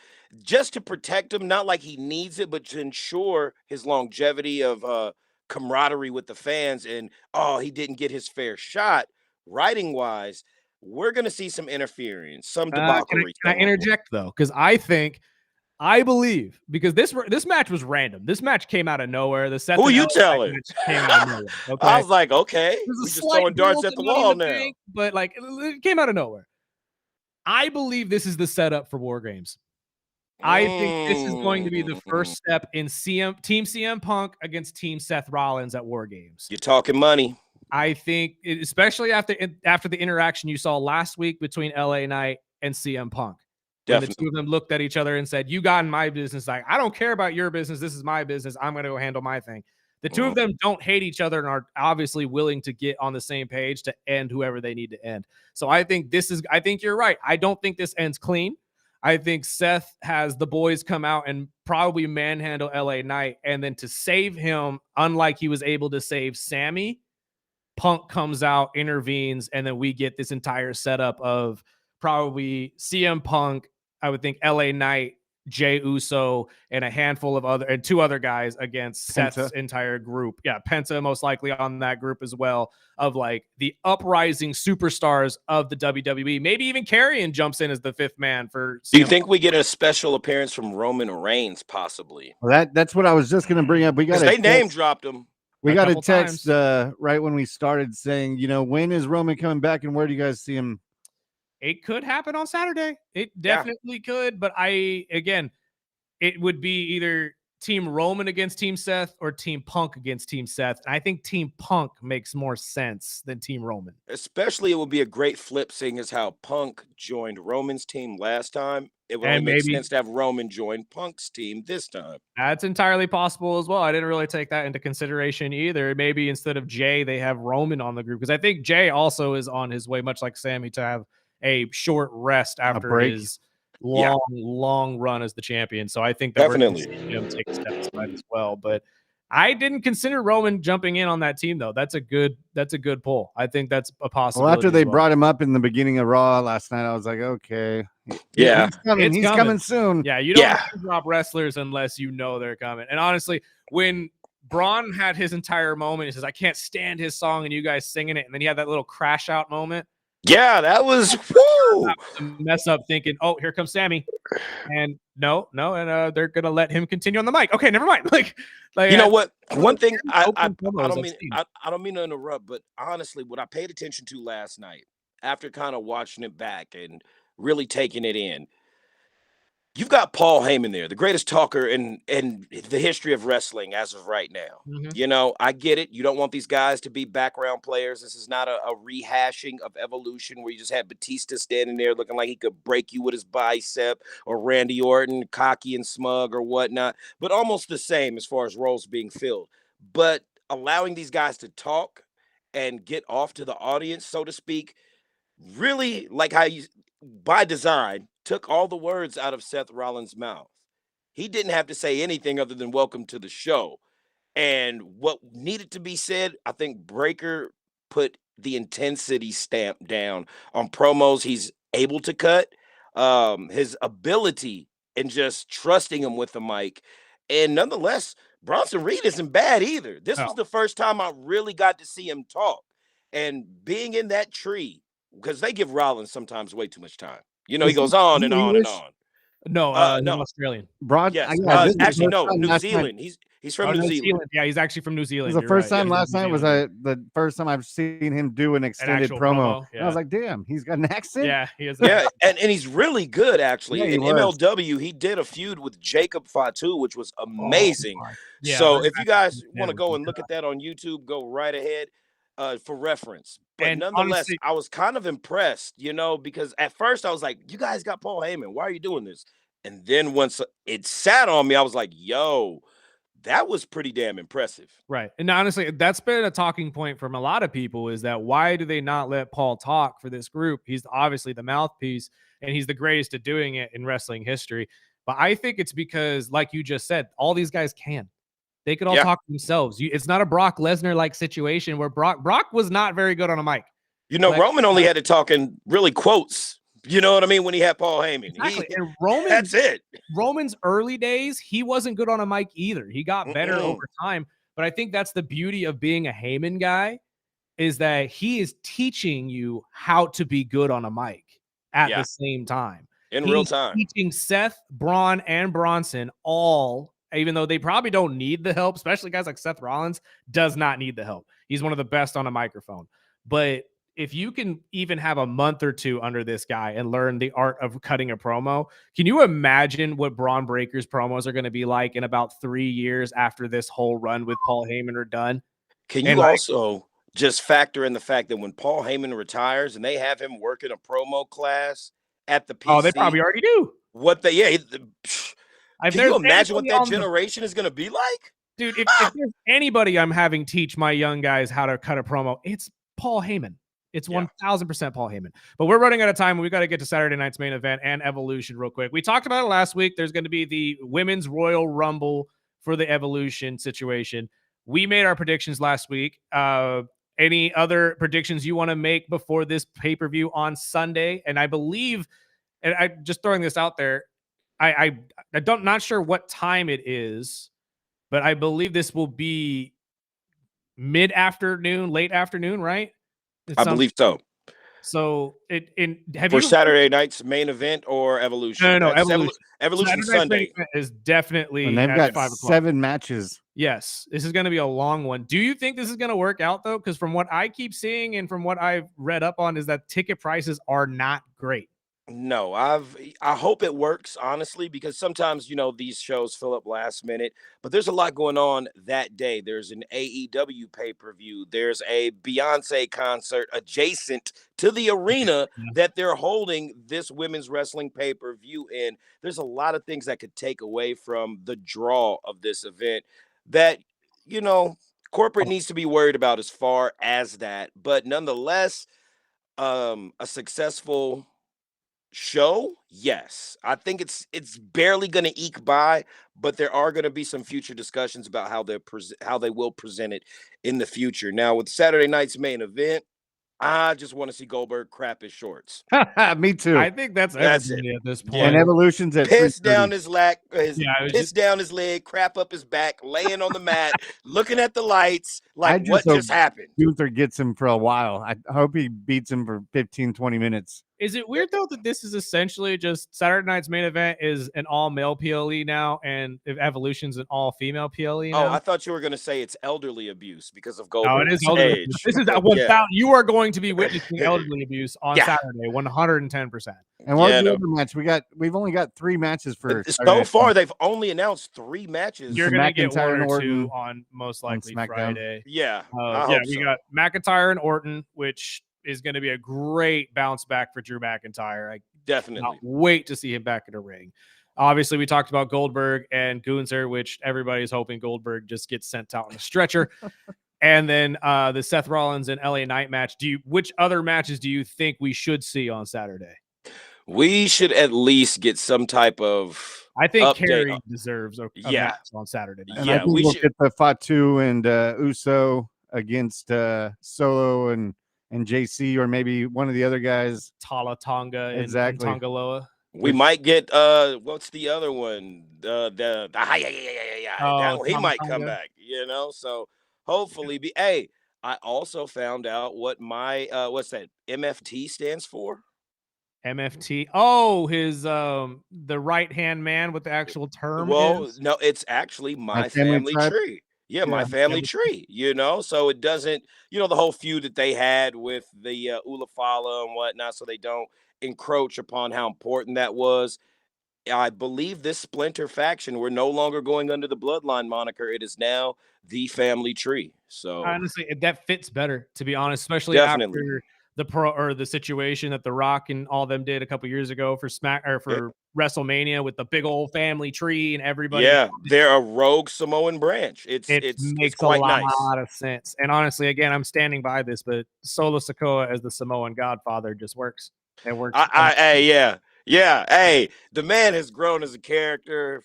just to protect him, not like he needs it, but to ensure his longevity of camaraderie with the fans. And, he didn't get his fair shot. Writing-wise, we're going to see some interference, some debauchery. Can I interject, though? Because I believe, because this match was random. This match came out of nowhere. Who are you telling? Came out of nowhere, okay? I was like, okay, we're just throwing darts at the wall now. But like, it came out of nowhere. I believe this is the setup for War Games. I think this is going to be the first step in Team CM Punk against Team Seth Rollins at War Games. You're talking money. I think, especially after the interaction you saw last week between LA Knight and CM Punk. When the two of them looked at each other and said, you got in my business. Like, I don't care about your business. This is my business. I'm going to go handle my thing. The two of them don't hate each other and are obviously willing to get on the same page to end whoever they need to end. So I think you're right. I don't think this ends clean. I think Seth has the boys come out and probably manhandle LA Knight. And then to save him, unlike he was able to save Sammy, Punk comes out, intervenes, and then we get this entire setup of probably CM Punk, I would think LA Knight, Jey Uso, and a handful of two other guys against Penta. Seth's entire group. Yeah, Penta most likely on that group as well, of like the uprising superstars of the WWE. Maybe even Karrion jumps in as the fifth man for CM Do you think we get a special appearance from Roman Reigns, possibly? Well, that's what I was just going to bring up. They name dropped him. We got a text right when we started saying, when is Roman coming back and where do you guys see him? It could happen on Saturday. It definitely could. But it would be either Team Roman against Team Seth or Team Punk against Team Seth. And I think Team Punk makes more sense than Team Roman. Especially, it would be a great flip, seeing as how Punk joined Roman's team last time. It would only And make maybe sense to have Roman join Punk's team this time. that's entirely possible as well. I didn't really take that into consideration either. Maybe instead of Jay, they have Roman on the group, because I think Jay also is on his way, much like Sammy, to have a short rest after break. his long run as the champion. So I think that Definitely. we're going to see him take a step aside as well. But I didn't consider Roman jumping in on that team, though. That's a good pull. I think that's a possibility. Well, after they brought him up in the beginning of Raw last night, I was like, okay, Yeah. he's coming soon. Yeah, you don't drop wrestlers unless you know they're coming. And honestly, when Braun had his entire moment, he says, I can't stand his song and you guys singing it, and then he had that little crash out moment. Yeah, that was woo. Mess up thinking, oh, here comes Sammy. And no, and they're gonna let him continue on the mic. Okay, never mind. Like you know what? One thing I don't mean to interrupt, but honestly, what I paid attention to last night, after kind of watching it back and really taking it in, you've got Paul Heyman there, the greatest talker in the history of wrestling as of right now. Mm-hmm. You know, I get it. You don't want these guys to be background players. This is not a rehashing of Evolution where you just had Batista standing there looking like he could break you with his bicep, or Randy Orton, cocky and smug or whatnot, but almost the same as far as roles being filled. But allowing these guys to talk and get off to the audience, so to speak, really, like how you, by design, took all the words out of Seth Rollins' mouth. He didn't have to say anything other than welcome to the show. And what needed to be said, I think Breaker put the intensity stamp down on promos he's able to cut, his ability and just trusting him with the mic. And nonetheless, Bronson Reed isn't bad either. This was the first time I really got to see him talk. And being in that tree, because they give Rollins sometimes way too much time. You know, he goes on and on and on. No, no, Australian. Yes. Actually, no, New Zealand. He's from New Zealand. Yeah, he's actually from New Zealand. The first time last night was the first time I've seen him do an extended promo. Yeah. And I was like, damn, he's got an accent. Yeah, he is. Yeah, and he's really good, actually. Yeah, in MLW, he did a feud with Jacob Fatu, which was amazing. So if you guys want to go and look at that on YouTube, go right ahead. For reference. But and nonetheless, honestly, I was kind of impressed, you know, because at first I was like, you guys got Paul Heyman. Why are you doing this? And then once it sat on me, I was like, yo, that was pretty damn impressive. Right. And honestly, that's been a talking point from a lot of people, is that why do they not let Paul talk for this group? He's obviously the mouthpiece and he's the greatest at doing it in wrestling history. But I think it's because, like you just said, all these guys can. They could all talk to themselves. It's not a Brock Lesnar-like situation where Brock was not very good on a mic. You know, Roman only had to talk in really quotes. You know what I mean? When he had Paul Heyman. Exactly. And Roman, that's it. Roman's early days, he wasn't good on a mic either. He got better over time. But I think that's the beauty of being a Heyman guy, is that he is teaching you how to be good on a mic at the same time. In real time. Teaching Seth, Braun, and Bronson all, even though they probably don't need the help, especially guys like Seth Rollins does not need the help. He's one of the best on a microphone. But if you can even have a month or two under this guy and learn the art of cutting a promo, can you imagine what Braun Breaker's promos are going to be like in about 3 years after this whole run with Paul Heyman are done? Can you also just factor in the fact that when Paul Heyman retires and they have him working a promo class at the PC? Oh, they probably already do. Can you imagine what that generation is going to be like? Dude, if there's anybody I'm having teach my young guys how to cut a promo, it's Paul Heyman. It's 1,000% Paul Heyman. But we're running out of time. We've got to get to Saturday night's main event and Evolution real quick. We talked about it last week. There's going to be the Women's Royal Rumble for the Evolution situation. We made our predictions last week. Any other predictions you want to make before this pay-per-view on Sunday? And I believe, and I just throwing this out there, I don't, not sure what time it is, but I believe this will be mid-afternoon, late afternoon, right? I believe so. So for Saturday night's main event or Evolution? No, Evolution. Evolution Sunday is definitely. And they've got 7 matches. Yes, this is going to be a long one. Do you think this is going to work out though? Because from what I keep seeing and from what I've read up on, is that ticket prices are not great. No, I hope it works, honestly, because sometimes, these shows fill up last minute, but there's a lot going on that day. There's an AEW pay-per-view. There's a Beyonce concert adjacent to the arena Yeah. that they're holding this women's wrestling pay-per-view in. There's a lot of things that could take away from the draw of this event that, you know, corporate needs to be worried about as far as that. But nonetheless, a successful show, yes. I think it's barely going to eke by, but there are going to be some future discussions about how they will present it in the future. Now, with Saturday night's main event, I just want to see Goldberg crap his shorts. Me too. I think that's That's it. everybody at this point. Yeah. And Evolution's at Piss 3:30. down his Yeah, down his leg, crap up his back, laying on the mat, looking at the lights, I like just what hope just happened. Gunther gets him for a while. I hope he beats him for 15, 20 minutes. Is it weird though that this is essentially just Saturday night's main event is an all male PLE now, and if Evolution's an all female PLE now? Oh, I thought you were going to say it's elderly abuse because of No, Goldberg's it is elderly age. abuse. This is Yeah. you are going to be witnessing elderly abuse on Yeah. Saturday, 110%. And what's Yeah, the no. other match? We've only got 3 matches for So Saturday far, night. they've only announced 3 matches. You're So going to get McIntyre one and or two Orton on most likely SmackDown. Friday. Yeah, Yeah, I hope we so. got McIntyre and Orton, which is going to be a great bounce back for Drew McIntyre. I Definitely. cannot wait to see him back in a ring. Obviously, we talked about Goldberg and Gunther, which everybody's hoping Goldberg just gets sent out on a stretcher. And then the Seth Rollins and LA Knight match. Which other matches do you think we should see on Saturday? We should at least get some type of I think update. Kerry deserves a Yeah. match on Saturday night. And Yeah, I think we we'll should- get the Fatu and Uso against Solo and JC, or maybe one of the other guys. Tala Tonga and Exactly. Tongaloa. We might get what's the other one? Oh, That one, he Tama might come Tonga. back, So hopefully hey, I also found out what my what's that MFT stands for. MFT. Oh, his the right hand man with the actual term. Well, is? no, it's actually my family family tribe? tree. Yeah, my Yeah, family tree, so it doesn't, the whole feud that they had with the Ulafala and whatnot, so they don't encroach upon how important that was. I believe this splinter faction, we're no longer going under the bloodline moniker. It is now the family tree. So Honestly, that fits better, to be honest, especially Definitely. after the situation that The Rock and all them did a couple years ago for WrestleMania with the big old family tree and everybody. yeah, they're a rogue Samoan branch. It's makes quite a lot nice. of sense. And honestly, again, I'm standing by this, but Solo Sikoa as the Samoan Godfather just works. It works. Hey, the man has grown as a character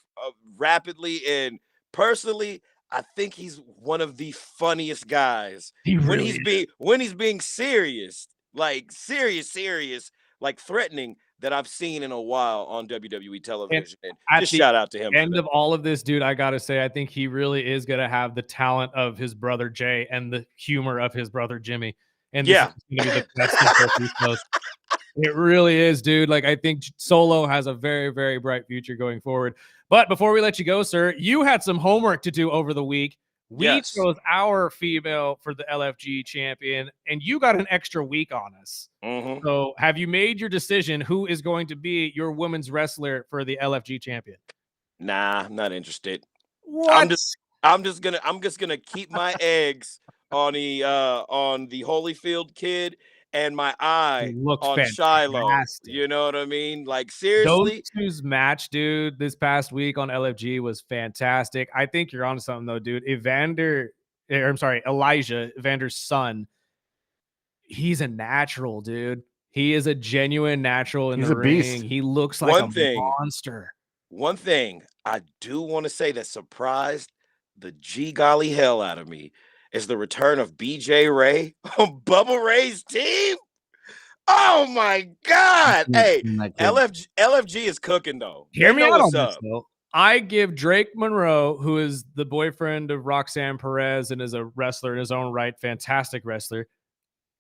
rapidly, and personally, I think he's one of the funniest guys when he's being serious, like serious, like threatening, that I've seen in a while on WWE television. And at just the shout out to him. End of all of this, dude, I gotta say, I think he really is gonna have the talent of his brother Jay and the humor of his brother Jimmy. And Yeah. this is gonna be the best of both these shows. It really is, dude. Like, I think Solo has a very, very bright future going forward. But before we let you go, sir, you had some homework to do over the week. We Yes. chose our female for the LFG champion, and you got an extra week on us. Mhm. So have you made your decision who is going to be your women's wrestler for the LFG champion? Nah, I'm not interested. What? I'm just gonna keep my eggs on the Holyfield kid and my eye Look on Shiloh. fantastic. You know what I mean? Like, seriously. Those two's match, dude, this past week on LFG was fantastic. I think you're onto something, though, dude. Elijah, Evander's son, he's a natural, dude. He is a genuine natural in He's the a beast. ring. He looks like One a thing. monster. One thing I do want to say that surprised the golly hell out of me is the return of BJ Ray on Bubba Ray's team. Oh my God. Hey, LFG is cooking, though. Hear They me know out on what's this, up. though. I give Drake Monroe, who is the boyfriend of Roxanne Perez and is a wrestler in his own right, fantastic wrestler.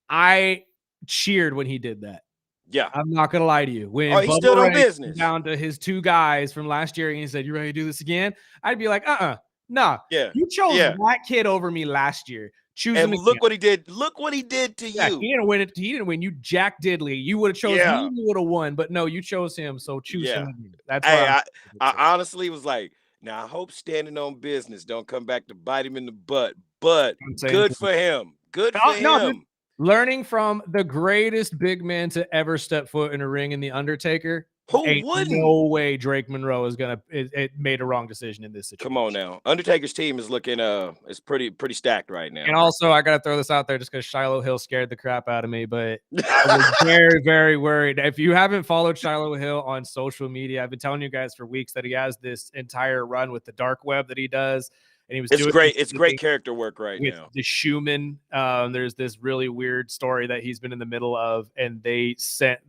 I cheered when he did that. Yeah. I'm not gonna lie to you. When he stood on business. Down to his two guys from last year, and he said, "You ready to do this again?" I'd be like, nah. Yeah. You chose Yeah. that kid over me last year. Choose And him look again. what he did. Look what he did to Yeah, you. he didn't win it. He didn't win. You Jack Diddley. You would have chose Yeah. me. You would have won, but no, you chose him. So choose him Yeah. again. That's Hey, why I honestly was like, now I hope standing on business don't come back to bite him in the butt. But I'm saying good for him. Good no, for no, dude. him. Learning from the greatest big man to ever step foot in a ring in the Undertaker. Who Ain't wouldn't? no way Drake Monroe is gonna it made a wrong decision in this situation. Come on now. Undertaker's team is looking is pretty stacked right now. And also, I gotta throw this out there just because Shiloh Hill scared the crap out of me, but I was very, very worried. If you haven't followed Shiloh Hill on social media, I've been telling you guys for weeks that he has this entire run with the dark web that he does, and he was It's doing great. It's great character work right with now. the Schumann. There's this really weird story that he's been in the middle of, and they sent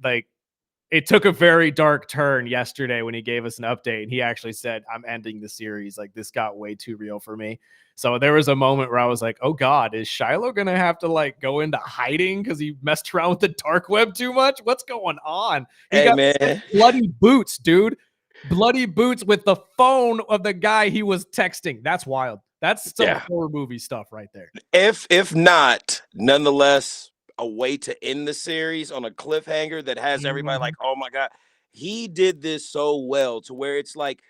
it took a very dark turn yesterday when he gave us an update, and he actually said, "I'm ending the series. Like, this got way too real for me." So there was a moment where I was like, "Oh God, is Shiloh gonna have to like go into hiding because he messed around with the dark web too much? What's going on?" He Hey got man, bloody boots, dude. Bloody boots with the phone of the guy he was texting. That's wild. That's some yeah. horror movie stuff right there. If not, nonetheless, a way to end the series on a cliffhanger that has everybody like, oh my God, he did this so well to where it's like,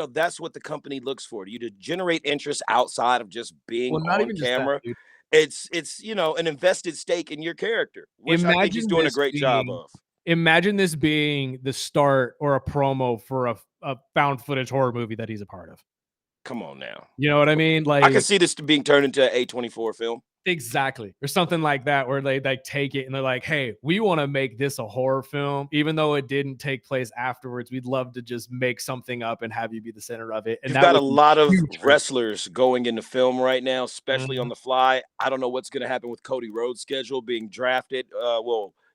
that's what the company looks for. You to generate interest outside of just being Well, not on even just that, camera. dude. It's an invested stake in your character, which I think he's Imagine doing a this great job being of. Imagine this being the start or a promo for a found footage horror movie that he's a part of. Come on now. You know what I mean? I can Like, see this being turned into an A24 film. exactly. Or something like that, where they like take it and they're like, hey, we want to make this a horror film, even though it didn't take place afterwards. We'd love to just make something up and have you be the center of it. And You've that got a would be lot of huge for me. wrestlers going into film right now, especially on Mhm. the fly. I don't know what's going to happen with Cody Rhodes' schedule being drafted.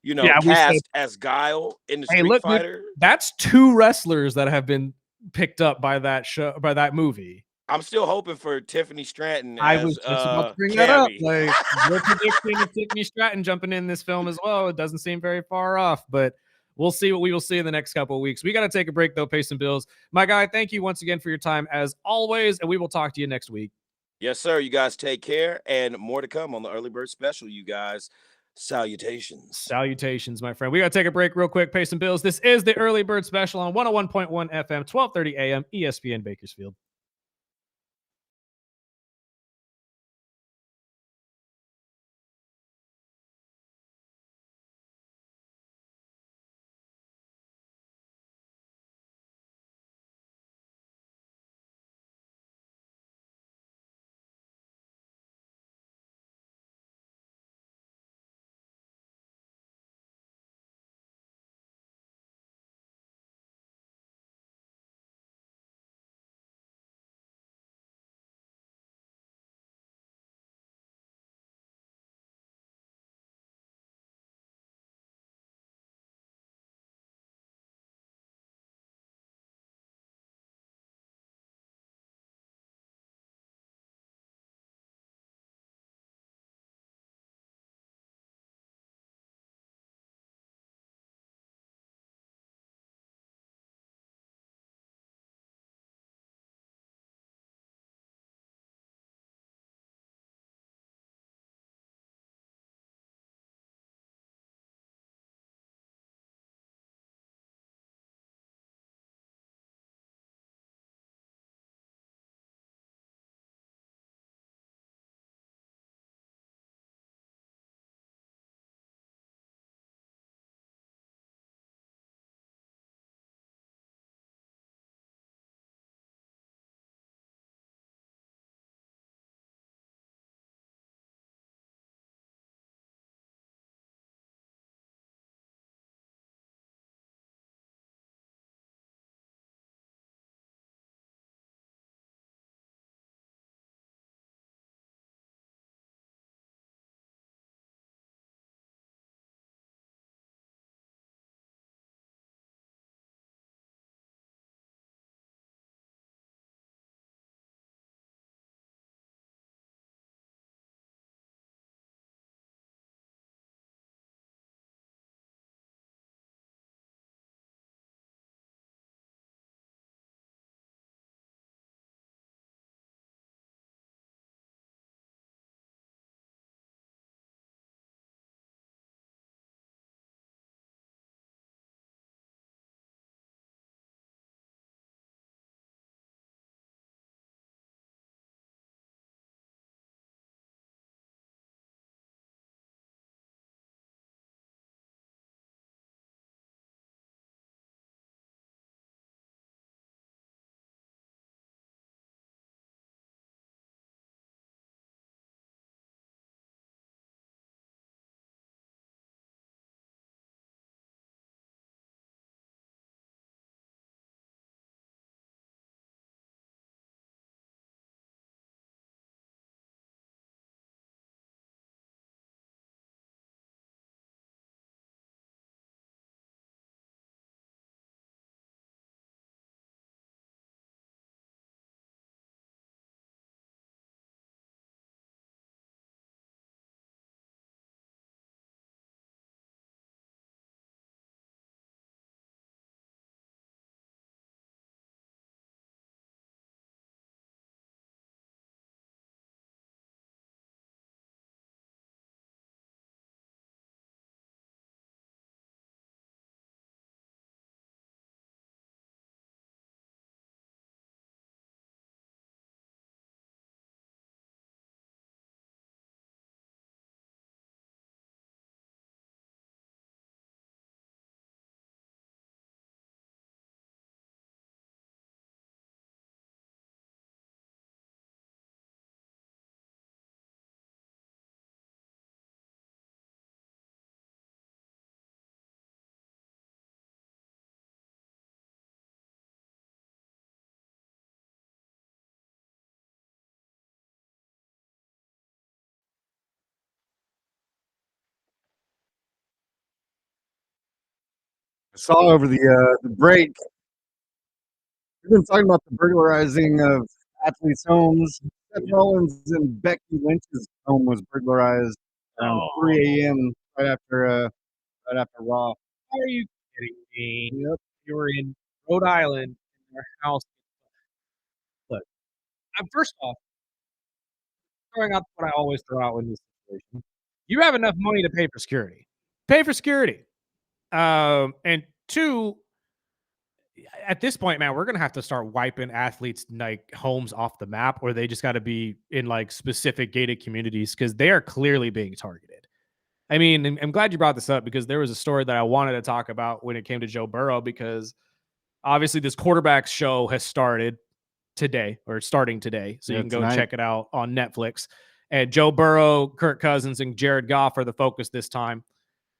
Yeah, we said, Cast as Guile in the hey, Street look, dude, Fighter. that's 2 wrestlers that have been picked up by that show, by that movie. I'm still hoping for Tiffany Stratton I as was just about to bring that up. Cammy. Like, your prediction of Tiffany Stratton jumping in this film as well. It doesn't seem very far off, but we'll see what we will see in the next couple of weeks. We got to take a break, though, pay some bills. My guy, thank you once again for your time, as always, and we will talk to you next week. Yes, sir. You guys take care, and more to come on the Early Bird Special, you guys. Salutations. Salutations, my friend. We got to take a break real quick, pay some bills. This is the Early Bird Special on 101.1 FM, 12:30 a.m., ESPN Bakersfield. I saw over the break. We've been talking about the burglarizing of athletes' homes. Seth Rollins and Becky Lynch's home was burglarized around 3 a.m. Right after Raw. Are you kidding me? Yep. You were in Rhode Island in your house. Look, I'm first off throwing out what I always throw out in this situation. You have enough money to pay for security. Pay for security. And two, at this point, man, we're gonna have to start wiping athletes like homes off the map, or they just got to be in like specific gated communities because they are clearly being targeted. I mean, I'm glad you brought this up because there was a story that I wanted to talk about when it came to Joe Burrow, because obviously this quarterback show has started today, or starting today. So you can go tonight. check it out on Netflix. And Joe Burrow, Kirk Cousins, and Jared Goff are the focus this time.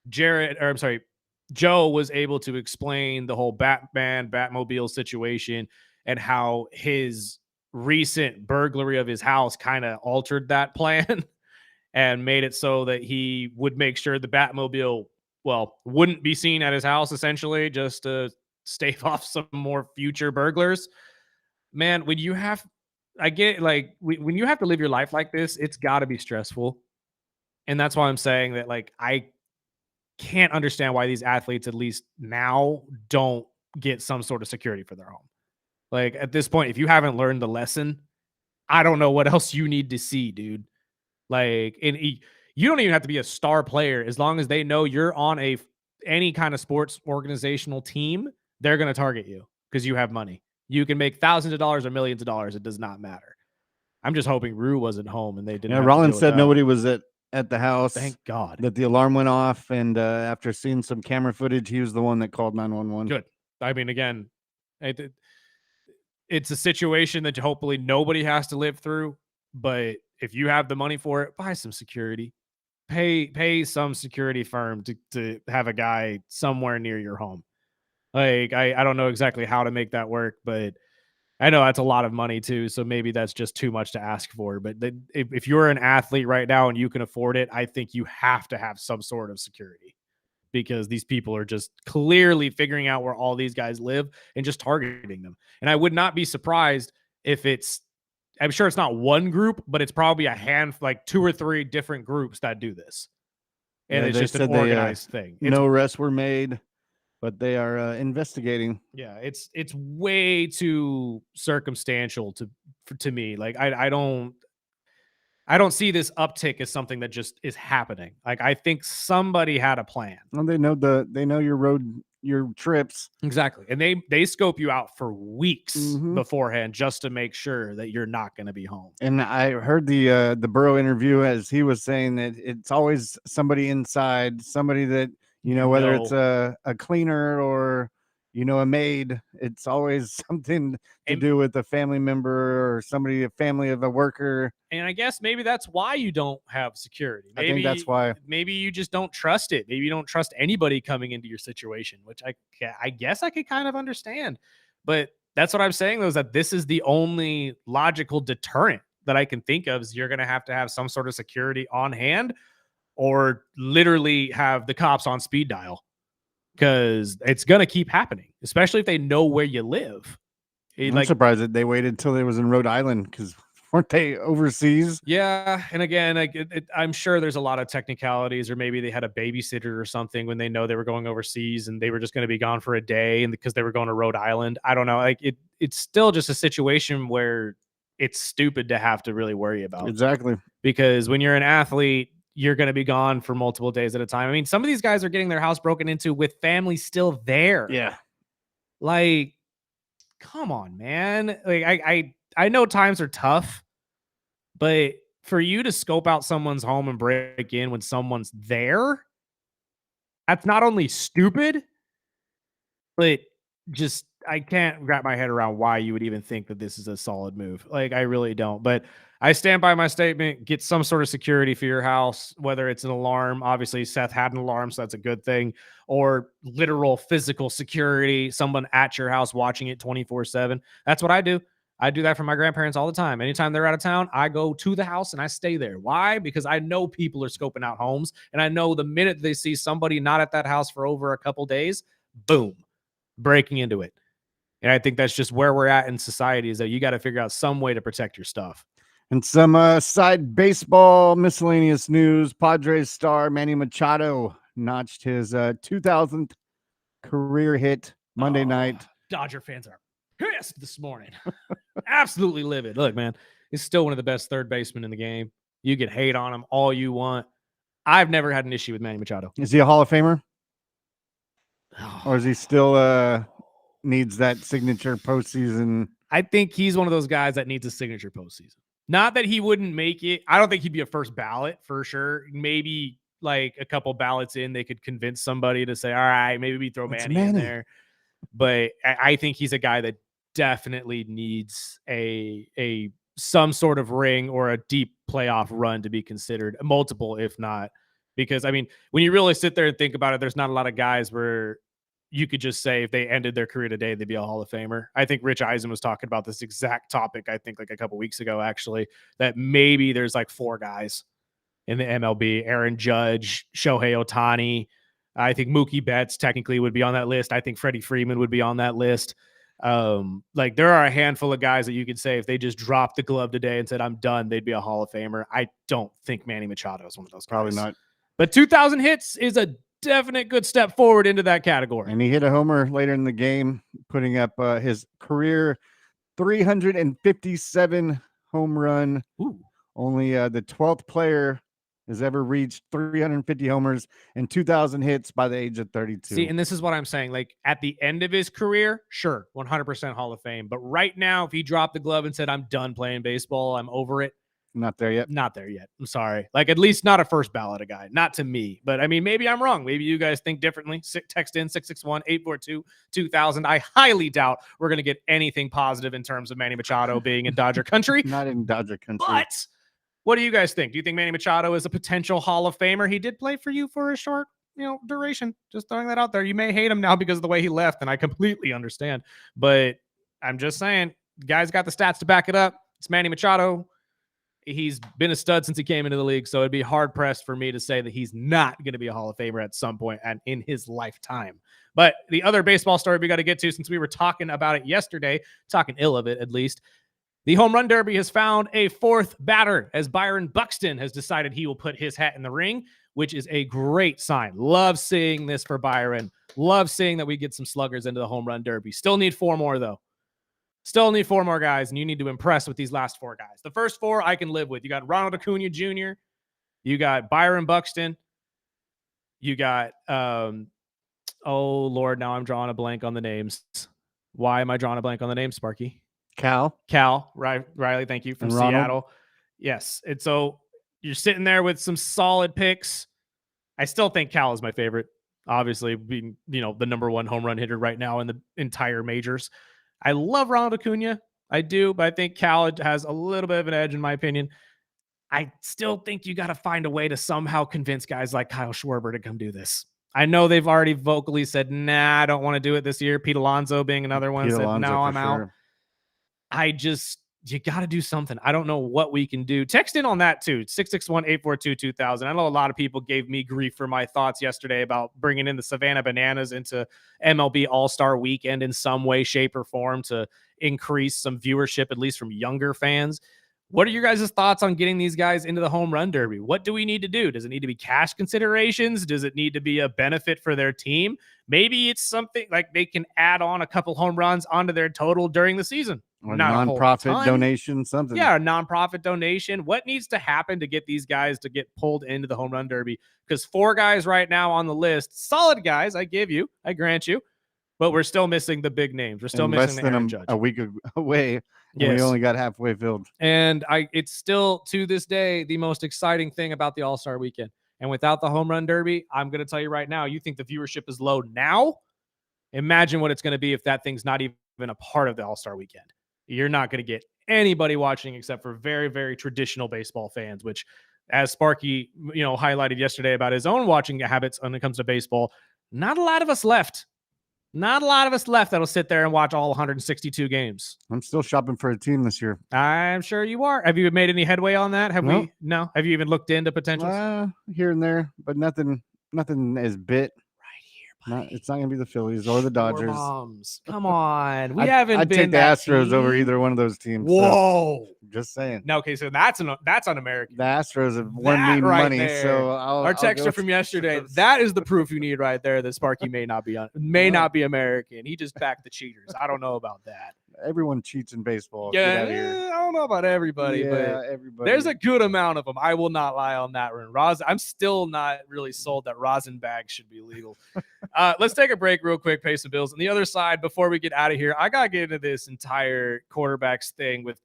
Joe was able to explain the whole Batmobile situation and how his recent burglary of his house kind of altered that plan and made it so that he would make sure the Batmobile, wouldn't be seen at his house, essentially, just to stave off some more future burglars. Man, when you have to live your life like this, it's got to be stressful. And that's why I'm saying that, like, I can't understand why these athletes, at least now, don't get some sort of security for their home. Like, at this point, if you haven't learned the lesson, I don't know what else you need to see, dude. Like, you don't even have to be a star player. As long as they know you're on any kind of sports organizational team, they're going to target you because you have money. You can make thousands of dollars or millions of dollars. It does not matter. I'm just hoping Rue wasn't home and they didn't. Yeah, Rollins said nobody was at the house. Thank God that the alarm went off, and after seeing some camera footage, he was the one that called 911. Good. I mean, again, it's a situation that hopefully nobody has to live through. But if you have the money for it, buy some security. Pay some security firm to have a guy somewhere near your home. Like, I don't know exactly how to make that work, but I know that's a lot of money too. So maybe that's just too much to ask for. But if you're an athlete right now and you can afford it, I think you have to have some sort of security, because these people are just clearly figuring out where all these guys live and just targeting them. And I would not be surprised if I'm sure it's not one group, but it's probably a like 2 or 3 different groups that do this. And it's just an organized thing. No arrests were made, but they are investigating. Yeah, it's way too circumstantial to me. Like, I don't see this uptick as something that just is happening. Like, I think somebody had a plan. Well, they know your trips. Exactly. And they scope you out for weeks beforehand just to make sure that you're not going to be home. And I heard the Burrow interview, as he was saying that it's always somebody inside, somebody that, whether it's a cleaner or, a maid, it's always something to do with a family member or somebody, a family of a worker. And I guess maybe that's why you don't have security. Maybe, I think that's why. Maybe you just don't trust it. Maybe you don't trust anybody coming into your situation, which I guess I could kind of understand. But that's what I'm saying, though, is that this is the only logical deterrent that I can think of, is you're going to have some sort of security on hand, or literally have the cops on speed dial, because it's going to keep happening, especially if they know where you live. I'm surprised that they waited until they was in Rhode Island, because weren't they overseas? Yeah. And again, I'm sure there's a lot of technicalities, or maybe they had a babysitter or something when they know they were going overseas and they were just going to be gone for a day, and because they were going to Rhode Island. I don't know. Like, it's still just a situation where it's stupid to have to really worry about. Exactly. Because when you're an athlete, you're going to be gone for multiple days at a time. I mean, some of these guys are getting their house broken into with family still there. Yeah. Like, come on, man. Like, I know times are tough, but for you to scope out someone's home and break in when someone's there, that's not only stupid, but just, I can't wrap my head around why you would even think that this is a solid move. Like, I really don't. But I stand by my statement. Get some sort of security for your house, whether it's an alarm. Obviously, Seth had an alarm, so that's a good thing. Or literal physical security, someone at your house watching it 24/7. That's what I do. I do that for my grandparents all the time. Anytime they're out of town, I go to the house and I stay there. Why? Because I know people are scoping out homes, and I know the minute they see somebody not at that house for over a couple days, boom, breaking into it. And I think that's just where we're at in society, is that you got to figure out some way to protect your stuff. And some side baseball miscellaneous news. Padres star Manny Machado notched his 2000th career hit Monday night. Dodger fans are pissed this morning. Absolutely livid. Look, man, he's still one of the best third basemen in the game. You can hate on him all you want. I've never had an issue with Manny Machado. Is he a Hall of Famer? Or is he still needs that signature postseason? I think he's one of those guys that needs a signature postseason. Not that he wouldn't make it. I don't think he'd be a first ballot for sure. Maybe like a couple ballots in, they could convince somebody to say, all right, maybe we throw Manny in there. But I think he's a guy that definitely needs a some sort of ring or a deep playoff run to be considered, multiple, if not. Because, I mean, when you really sit there and think about it, there's not a lot of guys where you could just say if they ended their career today, they'd be a Hall of Famer. I think Rich Eisen was talking about this exact topic, I think like a couple weeks ago, actually, that maybe there's like 4 guys in the MLB: Aaron Judge, Shohei Ohtani. I think Mookie Betts technically would be on that list. I think Freddie Freeman would be on that list. Like there are a handful of guys that you could say if they just dropped the glove today and said, I'm done, they'd be a Hall of Famer. I don't think Manny Machado is one of those guys. Probably not. But 2,000 hits is a definite good step forward into that category. And he hit a homer later in the game, putting up his career 357 home run. Ooh. Only the 12th player has ever reached 350 homers and 2,000 hits by the age of 32. See, and this is what I'm saying. Like at the end of his career, sure, 100% Hall of Fame. But right now, if he dropped the glove and said, I'm done playing baseball, I'm over it. Not there yet. Not there yet. I'm sorry. Like at least not a first ballot guy. Not to me. But I mean, maybe I'm wrong. Maybe you guys think differently. Text in 661-842-2000. I highly doubt we're going to get anything positive in terms of Manny Machado being in Dodger country. Not in Dodger country. But what do you guys think? Do you think Manny Machado is a potential Hall of Famer? He did play for you for a short, duration. Just throwing that out there. You may hate him now because of the way he left, and I completely understand. But I'm just saying, the guy's got the stats to back it up. It's Manny Machado. He's been a stud since he came into the league, so it'd be hard-pressed for me to say that he's not going to be a Hall of Famer at some point and in his lifetime. But the other baseball story we got to get to, since we were talking about it yesterday, talking ill of it at least, the Home Run Derby has found a 4th batter as Byron Buxton has decided he will put his hat in the ring, which is a great sign. Love seeing this for Byron. Love seeing that we get some sluggers into the Home Run Derby. Still need 4 more, though. Still need 4 more guys, and you need to impress with these last 4 guys. The first 4 I can live with. You got Ronald Acuna Jr., you got Byron Buxton, you got, oh, Lord, now I'm drawing a blank on the names. Why am I drawing a blank on the names, Sparky? Cal, Riley, thank you, from Seattle. Yes, and so you're sitting there with some solid picks. I still think Cal is my favorite, obviously, being, the number 1 home run hitter right now in the entire majors. I love Ronald Acuna. I do, but I think Cal has a little bit of an edge in my opinion. I still think you got to find a way to somehow convince guys like Kyle Schwarber to come do this. I know they've already vocally said, nah, I don't want to do it this year. Pete Alonso being another one said, no, I'm out. You got to do something. I don't know what we can do. Text in on that too. 661-842-2000. I know a lot of people gave me grief for my thoughts yesterday about bringing in the Savannah Bananas into MLB All-Star Weekend in some way, shape, or form to increase some viewership, at least from younger fans. What are your guys' thoughts on getting these guys into the Home Run Derby? What do we need to do? Does it need to be cash considerations? Does it need to be a benefit for their team? Maybe it's something like they can add on a couple home runs onto their total during the season. Or non-profit donation, something. Yeah, a non-profit donation. What needs to happen to get these guys to get pulled into the Home Run Derby? Because 4 guys right now on the list, solid guys, I grant you, but we're still missing the big names. We're still missing Aaron Judge. A week away. Yes. We only got halfway filled. And it's still, to this day, the most exciting thing about the All-Star Weekend. And without the Home Run Derby, I'm going to tell you right now, you think the viewership is low now? Imagine what it's going to be if that thing's not even a part of the All-Star Weekend. You're not going to get anybody watching except for very, very traditional baseball fans, which, as Sparky, highlighted yesterday about his own watching habits when it comes to baseball, not a lot of us left. Not a lot of us left that'll sit there and watch all 162 games. I'm still shopping for a team this year. I'm sure you are. Have you made any headway on that? No. Have you even looked into potentials? Here and there, but nothing is bit. Right here, It's not gonna be the Phillies or the Dodgers. Bombs. Come on. We I'd haven't been take the that Astros over team. either one of those teams. So, Whoa. just saying. No, okay, so that's un-American. The Astros have won me That right money, there. so Our texter from yesterday, that is the proof you need right there that Sparky may not be American. He just backed the cheaters. I don't know about that. Everyone cheats in baseball. Yeah, Get out of here. I don't know about everybody, but everybody. there's a good amount of them. I will not lie on that one. I'm still not really sold that rosin bags should be legal. Let's take a break real quick, pay some bills. On the other side, before we get out of here, I got to get into this entire quarterbacks thing with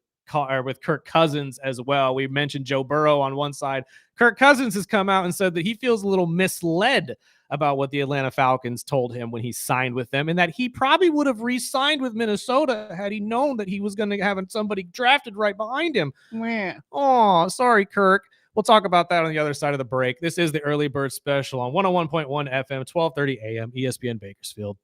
Kirk Cousins as well. We mentioned Joe Burrow on one side. Kirk Cousins has come out and said that he feels a little misled about what the Atlanta Falcons told him when he signed with them, and that he probably would have re-signed with Minnesota had he known that he was going to have somebody drafted right behind him. Oh, sorry, Kirk. We'll talk about that on the other side of the break. This is the Early Bird Special on 101.1 FM, 1230 AM, ESPN Bakersfield.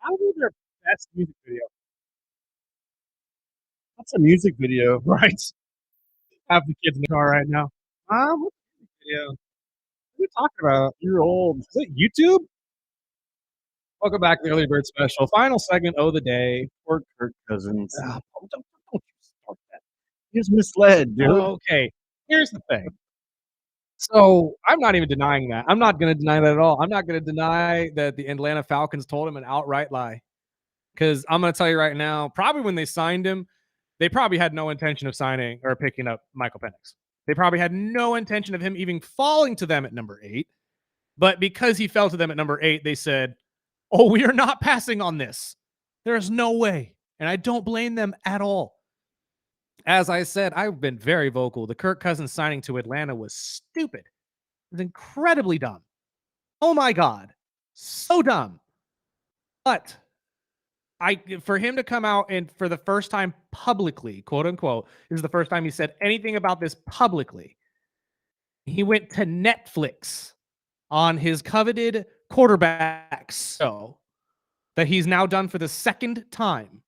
Probably their best music video. That's a music video, right? Have the kids in the car right now. What's the music video? What are you talking about? You're old. Is it YouTube? Welcome back to the Early Bird Special. Final segment of the day. Poor Kirk Cousins. Don't you start that. He was misled, dude. Okay, here's the thing. So I'm not even denying that. I'm not going to deny that at all. I'm not going to deny that the Atlanta Falcons told him an outright lie. Because I'm going to tell you right now, probably when they signed him, they probably had no intention of signing or picking up Michael Penix. They probably had no intention of him even falling to them at number 8. But because he fell to them at number 8, they said, oh, we are not passing on this. There's no way. And I don't blame them at all. As I said, I've been very vocal. The Kirk Cousins signing to Atlanta was stupid. It was incredibly dumb. Oh my God. So dumb. But for him to come out and for the first time publicly, quote unquote, this is the first time he said anything about this publicly. He went to Netflix on his coveted quarterback show that he's now done for the second time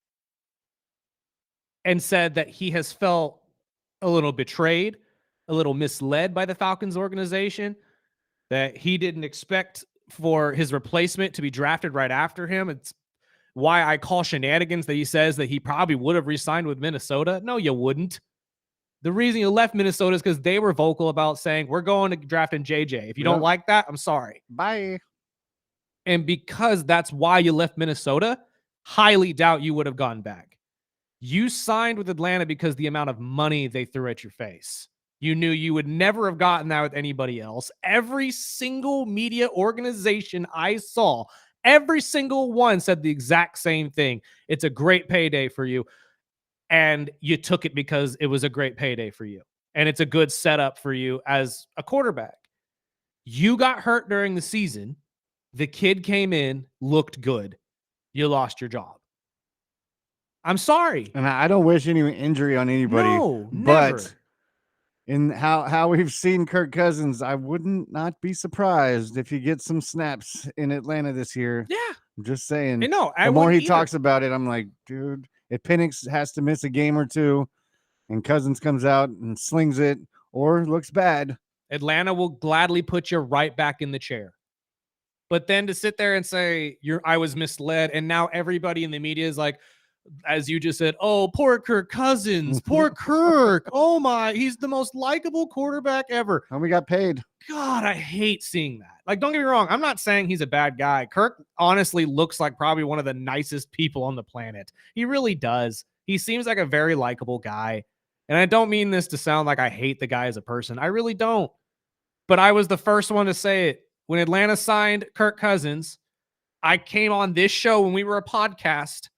and said that he has felt a little betrayed, a little misled by the Falcons organization, that he didn't expect for his replacement to be drafted right after him. It's why I call shenanigans that he says that he probably would have re-signed with Minnesota. No, you wouldn't. The reason you left Minnesota is because they were vocal about saying, we're going to draft in JJ. If you don't like that, I'm sorry. Bye. And because that's why you left Minnesota, highly doubt you would have gone back. You signed with Atlanta because the amount of money they threw at your face. You knew you would never have gotten that with anybody else. Every single media organization I saw, every single one said the exact same thing. It's a great payday for you. And you took it because it was a great payday for you. And it's a good setup for you as a quarterback. You got hurt during the season. The kid came in, looked good. You lost your job. I'm sorry. And I don't wish any injury on anybody. No, but never. in how we've seen Kirk Cousins, I wouldn't not be surprised if he gets some snaps in Atlanta this year. Yeah. I'm just saying. No, the more he talks about it, I'm like, dude, if Penix has to miss a game or two and Cousins comes out and slings it or looks bad, Atlanta will gladly put you right back in the chair. But then to sit there and say, I was misled, and now everybody in the media is like, as you just said, oh, poor Kirk Cousins, poor Kirk. Oh my, he's the most likable quarterback ever. And we got paid. God, I hate seeing that. Like, don't get me wrong. I'm not saying he's a bad guy. Kirk honestly looks like probably one of the nicest people on the planet. He really does. He seems like a very likable guy. And I don't mean this to sound like I hate the guy as a person. I really don't. But I was the first one to say it. When Atlanta signed Kirk Cousins, I came on this show when we were a podcast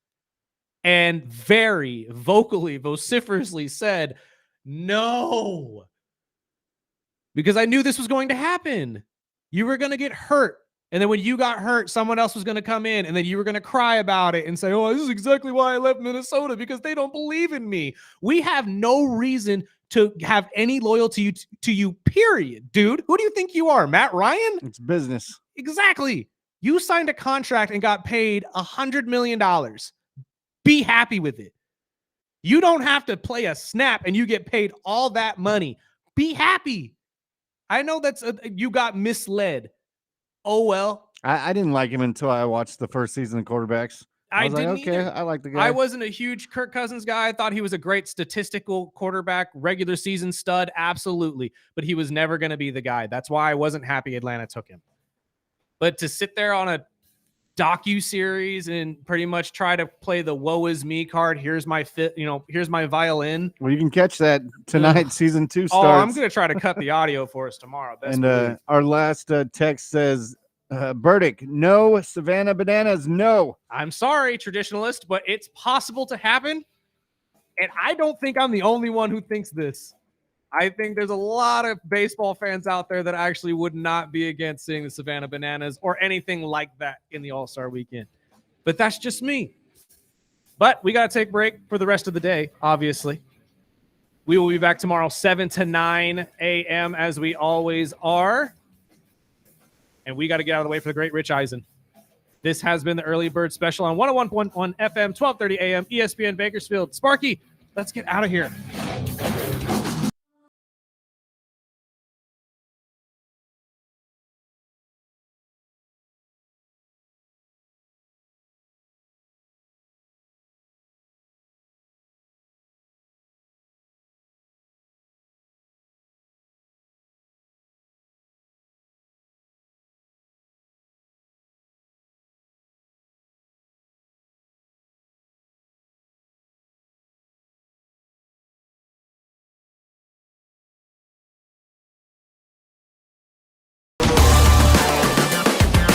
and very vocally, vociferously said, no. Because I knew this was going to happen. You were going to get hurt. And then when you got hurt, someone else was going to come in and then you were going to cry about it and say, oh, this is exactly why I left Minnesota, because they don't believe in me. We have no reason to have any loyalty to you, period, dude. Who do you think you are, Matt Ryan? It's business. Exactly. You signed a contract and got paid $100 million. Be happy with it. You don't have to play a snap and you get paid all that money. Be happy. I know you got misled. Oh, well. I didn't like him until I watched the first season of Quarterbacks. I was didn't like, okay, either. I like the guy. I wasn't a huge Kirk Cousins guy. I thought he was a great statistical quarterback, regular season stud, absolutely. But he was never going to be the guy. That's why I wasn't happy Atlanta took him. But to sit there on a docu-series and pretty much try to play the woe is me card, here's my here's my violin. Well, you can catch that tonight. Season 2 starts. Oh, I'm going to try to cut the audio for us tomorrow. And our last text says, Burdick, no. Savannah Bananas, no. I'm sorry, traditionalist, but it's possible to happen. And I don't think I'm the only one who thinks this. I think there's a lot of baseball fans out there that actually would not be against seeing the Savannah Bananas or anything like that in the All-Star weekend. But that's just me. But we got to take a break for the rest of the day, obviously. We will be back tomorrow, 7 to 9 a.m., as we always are. And we got to get out of the way for the great Rich Eisen. This has been the Early Bird Special on 101.1 FM, 1230 AM, ESPN Bakersfield. Sparky, let's get out of here.